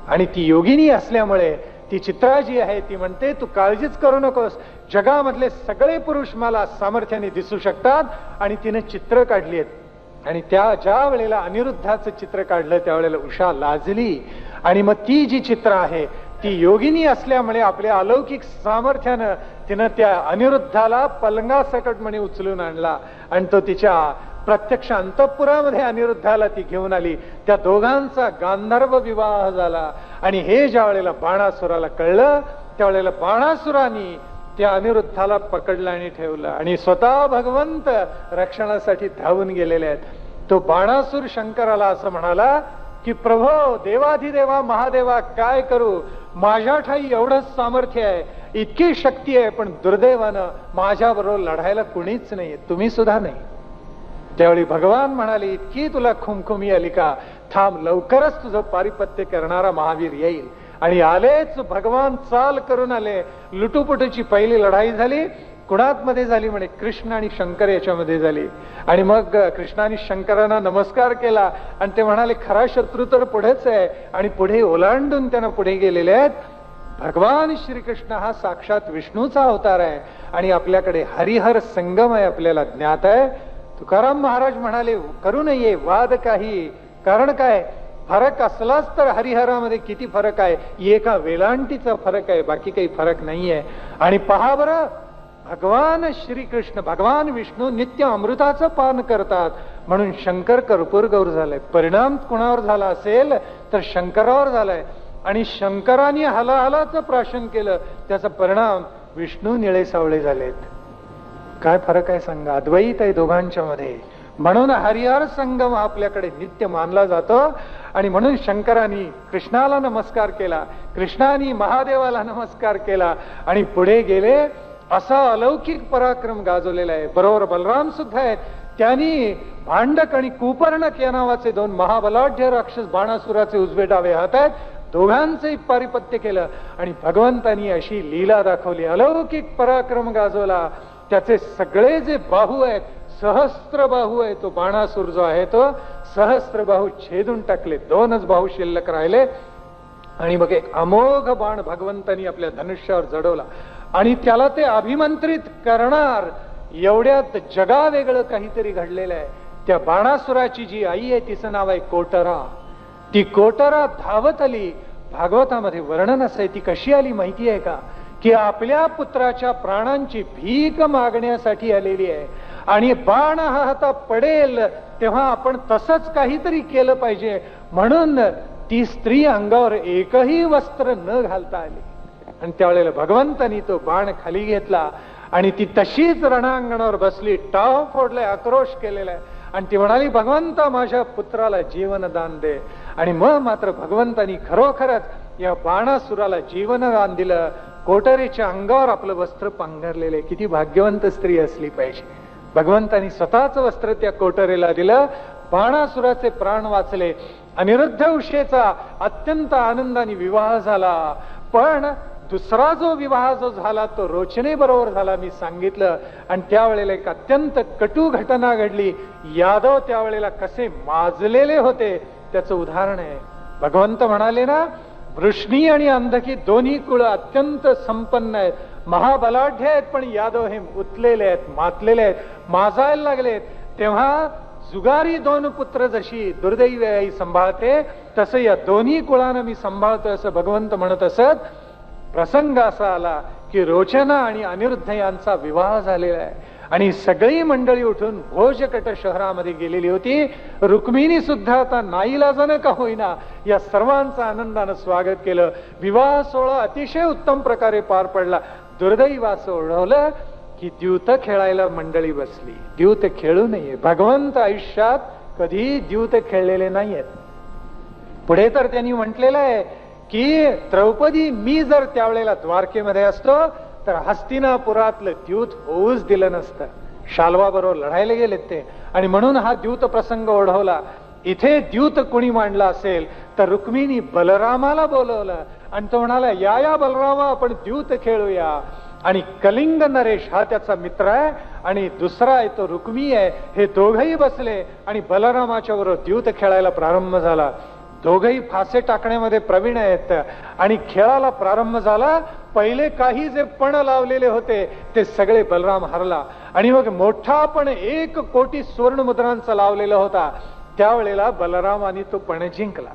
Speaker 1: आणि ती योगिनी असल्यामुळे ती चित्रा जी आहे ती म्हणते, तू काळजीच करू नकोस, जगामधले सगळे पुरुष मला सामर्थ्याने दिसू शकतात. आणि तिने चित्र काढली आहेत. आणि त्या ज्या वेळेला अनिरुद्धाचं चित्र काढलं त्यावेळेला उषा लाजली. आणि मग ती जी चित्र आहे ती योगिनी असल्यामुळे आपल्या अलौकिक सामर्थ्यानं तिनं त्या अनिरुद्धाला पलंगासकट म्हणे उचलून आणला. आणि तो तिच्या प्रत्यक्ष अंतःपुरामध्ये अनिरुद्धाला ती घेऊन आली. त्या दोघांचा गांधर्व विवाह झाला. आणि हे ज्या वेळेला बाणासुराला कळलं त्यावेळेला बाणासुराने त्या अनिरुद्धाला पकडलं आणि ठेवलं. आणि स्वतः भगवंत रक्षणासाठी धावून गेलेले आहेत. तो बाणासूर शंकराला असं म्हणाला की प्रभो, देवाधिदेवा महादेवा, काय करू, माझ्या ठाई एवढंच सामर्थ्य आहे, इतकी शक्ती आहे, पण दुर्दैवानं माझ्या बरोबर लढायला कुणीच नाही, तुम्ही सुद्धा नाही. त्यावेळी भगवान म्हणाले, इतकी तुला खुमखुमी आली का, थांब, लवकरच तुझं पारिपत्य करणारा महावीर येईल. आणि आलेच भगवान चाल करून आले. लुटुपुटूची पहिली लढाई झाली. कुणात मध्ये झाली म्हणे, कृष्ण आणि शंकर याच्यामध्ये झाली. आणि मग कृष्णाने शंकरांना नमस्कार केला आणि ते म्हणाले, खरा शत्रू तर पुढेच आहे. आणि पुढे ओलांडून त्यांना पुढे गेलेले आहेत. भगवान श्रीकृष्ण हा साक्षात विष्णूचा अवतार आहे. आणि आपल्याकडे हरिहर संगम आहे, आपल्याला ज्ञात आहे. तुकाराम महाराज म्हणाले, करू नये वाद काही, कारण काय, फरक असलाच तर हरिहरामध्ये किती फरक आहे, एका वेलांटीचा फरक आहे, बाकी काही फरक नाहीये. आणि पहा बरं, भगवान श्रीकृष्ण, भगवान विष्णू नित्य अमृताचं पान करतात, म्हणून शंकर कर्पूर गौर झालाय. परिणाम कुणावर झाला असेल तर शंकरावर झालाय. आणि शंकराने हलाहलाचं प्राशन केलं, त्याचा परिणाम विष्णू निळे सावळे झालेत. काय फरक आहे सांगा, अद्वैत आहे दोघांच्या मध्ये. म्हणून हरिहर संगम आपल्याकडे नित्य मानला जातो. आणि म्हणून शंकरांनी कृष्णाला नमस्कार केला, कृष्णाने महादेवाला नमस्कार केला आणि पुढे गेले. असा अलौकिक पराक्रम गाजवलेला आहे. बरोबर बलराम सुद्धा आहेत. त्यांनी भांडक आणि कुपर्णक या नावाचे दोन महाबलाढ्य राक्षस बाणासुराचे उजवे डावे हात आहेत, दोघांचंही पारिपत्य केलं. आणि भगवंतांनी अशी लीला दाखवली, अलौकिक पराक्रम गाजवला. त्याचे सगळे जे बाहू आहेत, सहस्त्र बाहू आहे, तो बाणासूर जो आहे तो सहस्त्र बाहू छेदून टाकले, दोनच बाहू शिल्लक राहिले. आणि मग एक अमोघ बाण भगवंतांनी आपल्या धनुष्यावर जडवला. आणि त्याला ते अभिमंत्रित करणार एवढ्यात जगा वेगळं काहीतरी घडलेलं आहे. त्या बाणासुराची जी आई आहे तिचं नाव आहे कोटरा. ती कोटरा धावत आली. भागवतामध्ये वर्णन असं आहे, ती कशी आली माहिती आहे का, की आपल्या पुत्राच्या प्राणांची भीक मागण्यासाठी आलेली आहे. आणि बाण हा हातात पडेल तेव्हा आपण तसंच काहीतरी केलं पाहिजे, म्हणून ती स्त्री अंगावर एकही वस्त्र न घालता आली. आणि त्यावेळेला भगवंतानी तो बाण खाली घेतला आणि ती तशीच रणांगणावर बसली, टाव फोडलाय, आक्रोश केलेला आहे. आणि ती म्हणाली, भगवंता माझ्या पुत्राला जीवनदान दे. आणि मग मात्र भगवंतानी खरोखरच या बाणासुराला जीवनदान दिलं. कोटरीच्या अंगावर आपलं वस्त्र पांघरलेले. किती भाग्यवंत स्त्री असली पाहिजे. भगवंतानी स्वतःच वस्त्र त्या कोटरीला दिलं. बाणासुराचे प्राण वाचले. अनिरुद्ध उषेचा अत्यंत आनंदाने विवाह झाला. पण दुसरा जो विवाह जो झाला तो रोचने बरोबर झाला, मी सांगितलं. आणि त्यावेळेला एक अत्यंत कटू घटना घडली. यादव त्यावेळेला कसे माजलेले होते त्याचं उदाहरण आहे. भगवंत म्हणाले ना, वृष्णी आणि अंधकी दोन्ही कुळ अत्यंत संपन्न आहेत, महाबलाढ्य आहेत, पण यादव हे उतलेले आहेत, मातलेले आहेत, माजायला लागलेत. तेव्हा जुगारी दोन पुत्र जशी दुर्दैवी आई सांभाळते तसं या दोन्ही कुळानं मी सांभाळतो असं भगवंत म्हणत असत. प्रसंग असा आला की रोचना आणि अनिरुद्ध यांचा विवाह झालेला आहे. आणि सगळी मंडळी उठून भोजकट शहरामध्ये गेलेली होती. रुक्मिणी सुद्धा आता नाईलाजानं का होईना या सर्वांचं आनंदानं स्वागत केलं. विवाह सोहळा अतिशय उत्तम प्रकारे पार पडला. दुर्दैव असं ओढवलं की द्यूत खेळायला मंडळी बसली. द्यूत खेळू नये. भगवंत आयुष्यात कधी द्यूत खेळलेले नाहीयेत. पुढे तर त्यांनी म्हटलेलं आहे की द्रौपदी, मी जर त्यावेळेला द्वारकेमध्ये असतो तर हस्तिनापुरातलं द्यूत होऊच दिलं नसतं. शाल्वा बरोबर लढायला गेलेत ते, आणि म्हणून हा द्यूत प्रसंग ओढवला. इथे द्यूत कुणी मांडला असेल तर रुक्मिणी बलरामाला बोलवलं आणि तो म्हणाला, या या बलरामा, आपण द्यूत खेळूया. आणि कलिंग नरेश हा त्याचा मित्र आहे आणि दुसरा आहे तो रुक्मी आहे. हे दोघही बसले आणि बलरामाच्या बरोबर द्यूत खेळायला प्रारंभ झाला. दोघही फासे टाकण्यामध्ये प्रवीण आहेत आणि खेळाला प्रारंभ झाला. पहिले काही जे पण लावलेले होते ते सगळे बलराम हरला आणि मग मोठा पण 1 कोटी सुवर्ण मुद्रांचा लावलेला होता. त्यावेळेला बलरामाने तो पण जिंकला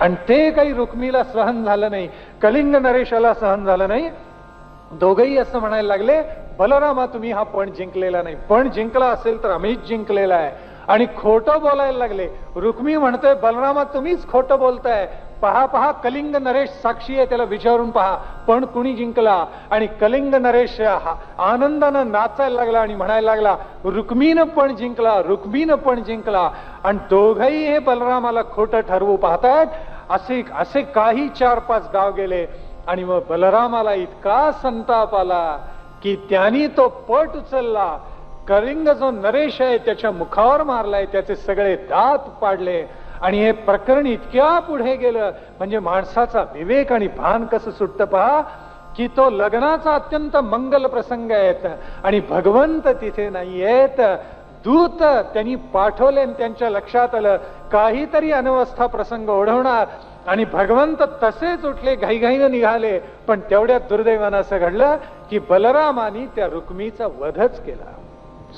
Speaker 1: आणि ते काही रुक्मीला सहन झालं नाही, कलिंग नरेशाला सहन झालं नाही. दोघही असं म्हणायला लागले, बलरामा तुम्ही हा पण जिंकलेला नाही, पण जिंकला असेल तर आम्हीच जिंकलेला आहे. आणि खोटं बोलायला लागले. रुक्मी म्हणतोय, बलरामा तुम्हीच खोटं बोलताय, पहा पहा कलिंग नरेश साक्षी आहे, त्याला विचारून पहा पण कुणी जिंकला. आणि कलिंग नरेश आनंदानं नाचायला लागला आणि म्हणायला लागला, रुक्मीनं पण जिंकला, रुक्मीनं पण जिंकला. आणि दोघही हे बलरामाला खोटं ठरवू पाहतायत. असे काही 4-5 गाव गेले आणि मग बलरामाला इतका संताप आला की त्यांनी तो पट उचलला. कलिंग जो नरेश आहे त्याच्या मुखावर मारलाय, त्याचे सगळे दात पाडले. आणि हे प्रकरण इतक्या पुढे गेलं म्हणजे माणसाचा विवेक आणि भान कसं सुटतं पहा, की तो लग्नाचा अत्यंत मंगल प्रसंग आहे आणि भगवंत तिथे नाहीयेत. दूत त्यांनी पाठवले आणि त्यांच्या लक्षात आलं काहीतरी अनवस्था प्रसंग ओढवणार आणि भगवंत तसेच उठले, घाईघाईनं निघाले. पण तेवढ्या दुर्दैवानं असं घडलं की बलरामानी त्या रुक्मीचा वधच केला,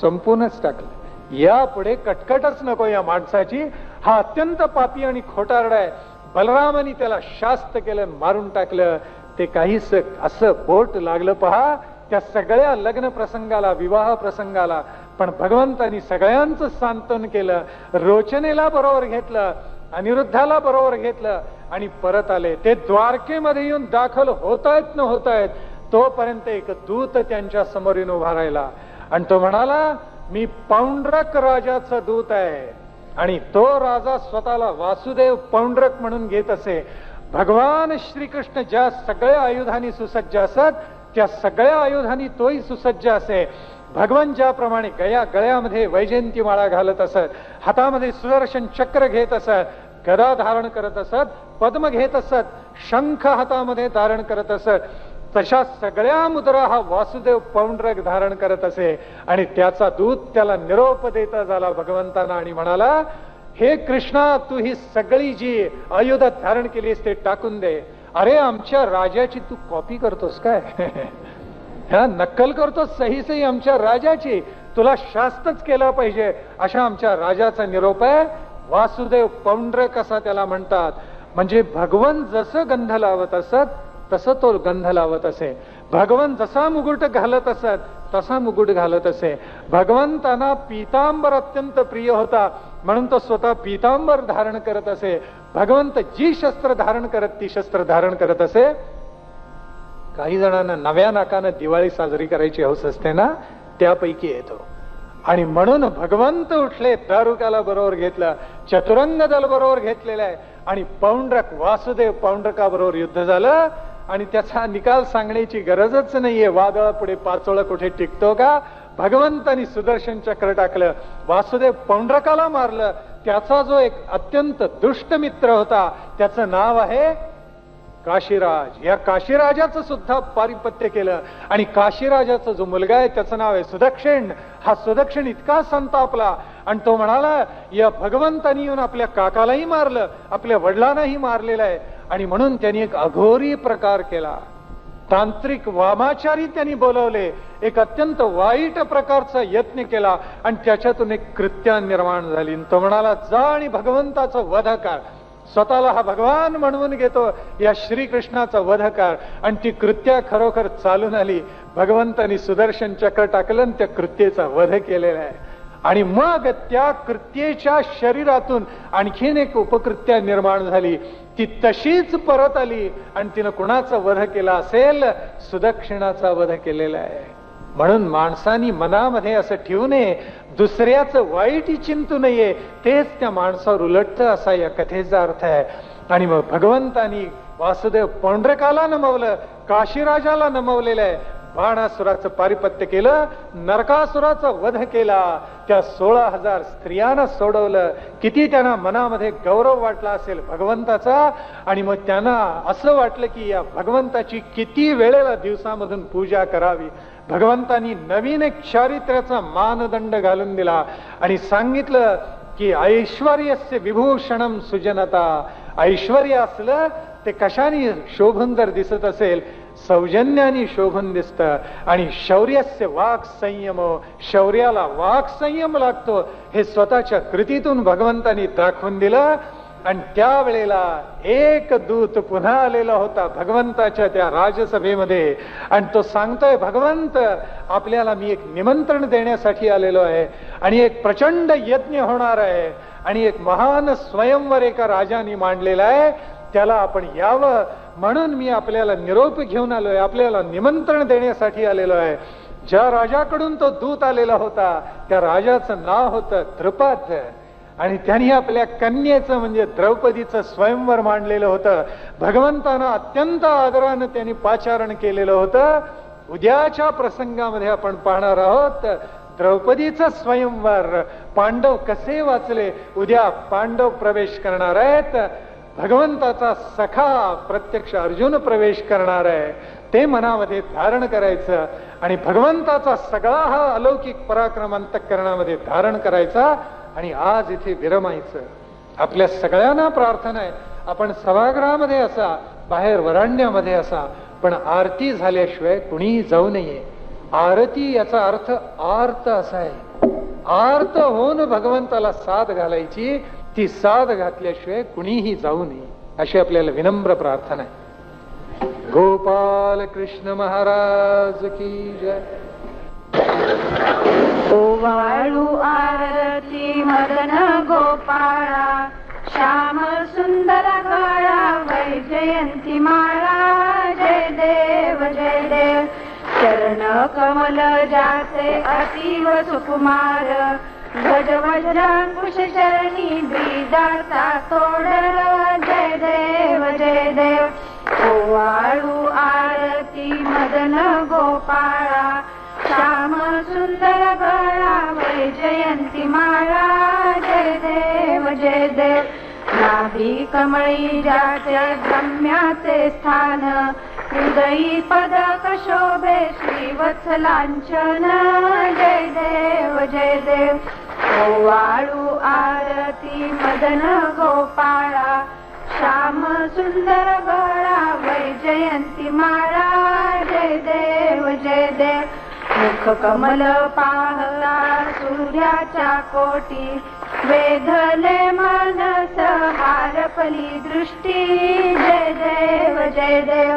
Speaker 1: संपूर्णच टाकलं. यापुढे कटकटच नको या माणसाची. हा अत्यंत पापी आणि खोटारडा आहे. बलरामानी त्याला शास्त केलं, मारून टाकलं. ते काहीच असं बोट लागलं पहा त्या सगळ्या लग्न प्रसंगाला, विवाह प्रसंगाला. पण भगवंतानी सगळ्यांचं सांत्वन केलं, रोचनेला बरोबर घेतलं, अनिरुद्धाला बरोबर घेतलं आणि परत आले. ते द्वारकेमध्ये येऊन दाखल होतायत न होतायत तोपर्यंत एक दूत त्यांच्या समोर येऊन उभा राहिला आणि तो म्हणाला, मी पौंड्रक राजाचा दूत आहे. आणि तो राजा स्वतःला वासुदेव पौंड्रक म्हणून घेत असे. भगवान श्रीकृष्ण ज्या सगळ्या आयुधांनी सुसज्ज असत त्या सगळ्या आयुधांनी तोही सुसज्ज असे. भगवान ज्याप्रमाणे गळ्यामध्ये वैजयंती माळा घालत असत, हातामध्ये सुदर्शन चक्र घेत असत, गदा धारण करत असत, पद्म घेत असत, शंख हातामध्ये धारण करत असत, तशा सगळ्या मुद्रा हा वासुदेव पौंड्रक धारण करत असे. आणि त्याचा दूत त्याला निरोप देता झाला भगवंतांना आणि म्हणाला, हे कृष्णा, तू ही सगळी जी आयुध धारण केलीस ते टाकून दे. अरे आमच्या राजाची तू कॉपी करतोस काय? ह्या नक्कल करतोस सही आमच्या राजाची. तुला शास्तच केला पाहिजे अशा आमच्या राजाचा निरोप आहे. वासुदेव पौंड्रक असा त्याला म्हणतात. म्हणजे भगवन जसं गंध लावत असत तसं तो गंध लावत असे. भगवन जसा मुकुट घालत असत तसा मुकुट घालत असे. भगवंतांना पीतांबर अत्यंत प्रिय होता म्हणून तो स्वतः पीतांबर धारण करत असे. भगवंत जी शस्त्र धारण करत ती शस्त्र धारण करत असे. काही जणांना नव्या नाकानं दिवाळी साजरी करायची हौस असते ना, त्यापैकी येतो. आणि म्हणून भगवंत उठले, दारुकाला बरोबर घेतलं, चतुरंग दल बरोबर घेतलेलं आहे आणि पौंड्रक वासुदेव पौंड्रकाबरोबर युद्ध झालं. आणि त्याचा निकाल सांगण्याची गरजच नाहीये. वादळ पुढे पाचोळा कुठे टिकतो का? भगवंतानी सुदर्शन चक्र टाकलं, वासुदेव पौंड्रकाला मारलं. त्याचा जो एक अत्यंत दुष्ट मित्र होता त्याचं नाव आहे काशीराज. या काशीराजाचं सुद्धा पारिपत्य केलं. आणि काशीराजाचा जो मुलगा आहे त्याचं नाव आहे सुदक्षिण. हा सुदक्षिण इतका संतापला आणि तो म्हणाला, या भगवंतानी येऊन आपल्या काकालाही मारलं, आपल्या वडिलांनाही मारलेलं आहे. आणि म्हणून त्यांनी एक अघोरी प्रकार केला. तांत्रिक वामाचारी त्यांनी बोलवले, एक अत्यंत वाईट प्रकारचा यत्न केला आणि त्याच्यातून एक कृत्य निर्माण झाली. तो म्हणाला, जा आणि भगवंताचा वध कर. स्वतःला हा भगवान म्हणून घेतो, या श्रीकृष्णाचा वध कर. आणि ती कृत्या खरोखर चालून आली. भगवंतानी सुदर्शन चक्र टाकलं आणि त्या कृत्येचा वध केलेला आहे. आणि मग त्या कृत्येच्या शरीरातून आणखीन एक उपकृत्या निर्माण झाली. ती तशीच परत आली आणि तिनं कुणाचा वध केला असेल? सुदक्षिणाचा वध केलेला आहे. म्हणून माणसानी मनामध्ये असं ठेवू नये, दुसऱ्याचं वाईट चिंतू नये, तेच त्या माणसावर उलटतं असा या कथेचा अर्थ आहे. आणि मग भगवंतानी वासुदेव पौंड्रकाला नमवलं, काशीराजाला नमवलेलं आहे. बाणासुराचं पारिपत्य केलं, नरकासुराचा वध केला, त्या 16,000 स्त्रियांना सोडवलं. किती त्यांना मनामध्ये गौरव वाटला असेल भगवंताचा. आणि मग त्यांना असं वाटलं की या भगवंताची किती वेळेला दिवसामधून पूजा करावी. भगवंतांनी नवीन एक चारित्र्याचा मानदंड घालून दिला आणि सांगितलं की ऐश्वर्यस्य विभूषणम सुजनता. ऐश्वर्य असलं ते कशाने शोभून जर दिसत असेल, सौजन्याने शोभून दिसतं. आणि शौर्यस्य वाक् संयम, शौर्याला वाक् संयम लागतो, हे स्वतःच्या कृतीतून भगवंतांनी दाखवून दिलं. आणि त्यावेळेला एक दूत पुन्हा आलेला होता भगवंताच्या त्या राजसभेमध्ये आणि तो सांगतोय, भगवंत आपल्याला मी एक निमंत्रण देण्यासाठी आलेलो आहे आणि एक प्रचंड यज्ञ होणार आहे आणि एक महान स्वयंवर एका राजाने मांडलेला आहे, त्याला आपण यावं म्हणून मी आपल्याला निरोप घेऊन आलोय, आपल्याला निमंत्रण देण्यासाठी आलेलो आहे. ज्या राजाकडून तो दूत आलेला होता त्या राजाचं नाव होतं द्रुपद आणि त्यांनी आपल्या कन्येचं म्हणजे द्रौपदीचं स्वयंवर मांडलेलं होतं. भगवंतांना अत्यंत आदरानं त्यांनी पाचारण केलेलं होतं. उद्याच्या प्रसंगामध्ये आपण पाहणार आहोत द्रौपदीचं स्वयंवर. पांडव कसे वाचले, उद्या पांडव प्रवेश करणार आहेत. भगवंताचा सखा प्रत्यक्ष अर्जुन प्रवेश करणार आहे, ते मनामध्ये धारण करायचं आणि भगवंताचा सगळा हा अलौकिक पराक्रम अंतःकरणामध्ये धारण करायचा आणि आज इथे विरमायचं. आपल्या सगळ्यांना प्रार्थना आहे, आपण सभागृहामध्ये असा, बाहेर वरांड्यामध्ये असा, पण आरती झाल्याशिवाय कुणीही जाऊ नये. आरती याचा अर्थ आर्त असा आहे. आर्त होऊन भगवंताला साथ घालायची, ती साथ घातल्याशिवाय कुणीही जाऊ नये, अशी आपल्याला विनम्र प्रार्थना आहे. गोपाल कृष्ण महाराज की जय.
Speaker 2: ओवाळू आरती मदन गोपाळा, श्याम सुंदर गळा वैजयंती माळा. जय देव जय देव. चरण कमल जाचे अतीव सुकुमार, गज वज्रांकुश चरणी द्विजाचा तोडर. जय देव जय देव. ओवाळू आरती मदन गोपाळा, श्याम सुंदर गळा वैजयंती माळा. जय देव जय देव. नाभी कमळी जाते ब्रह्म्याचे स्थान, हृदयी पदक शोभे श्रीवत्सलांचन. जय देव जय देव. ओवाळू आरती मदन गोपाळा, श्याम सुंदर गळा वैजयंती माळा. जय देव जय देव. मुख कमल पाहता सूर्याच्या कोटी, वेधले मानस हारपली दृष्टी. जय देव जय देव.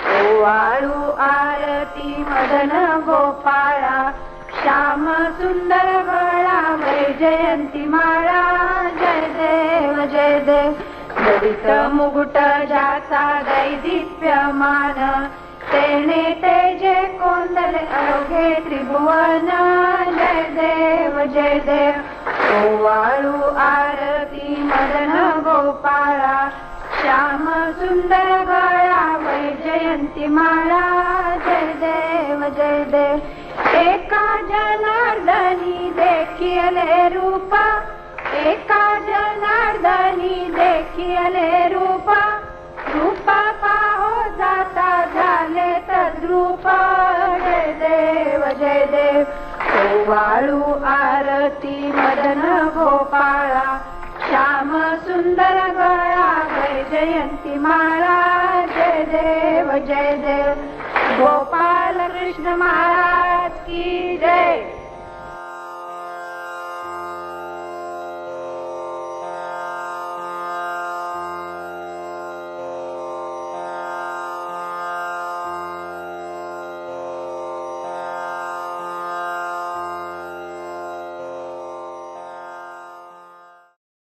Speaker 2: ओवाळू आरती मदन गोपाळा, श्याम सुंदर गळा वैजयंती माळा. जय देव जय देव. जडित मुकुट ज्याचा दैदिप्यमान, तेने तेजे कोंदले अवघे त्रिभुवन. जय देव जय देव. ओवाळू आरती मदन गोपाळा, श्याम सुंदर गळा वैजयंती माळा. जय देव जय देव. एका जनार्दनी देखिले रूपा, एका जनार्दनी देखिले रूपा. रूपा पाहो जाता झाले तद्रूप. जय देव जय देव. ओवाळू आरती मदन गोपाळा, श्याम सुंदर गळा वैजयंती माळा. जय देव जय देव. गोपाल कृष्ण महाराज की जय.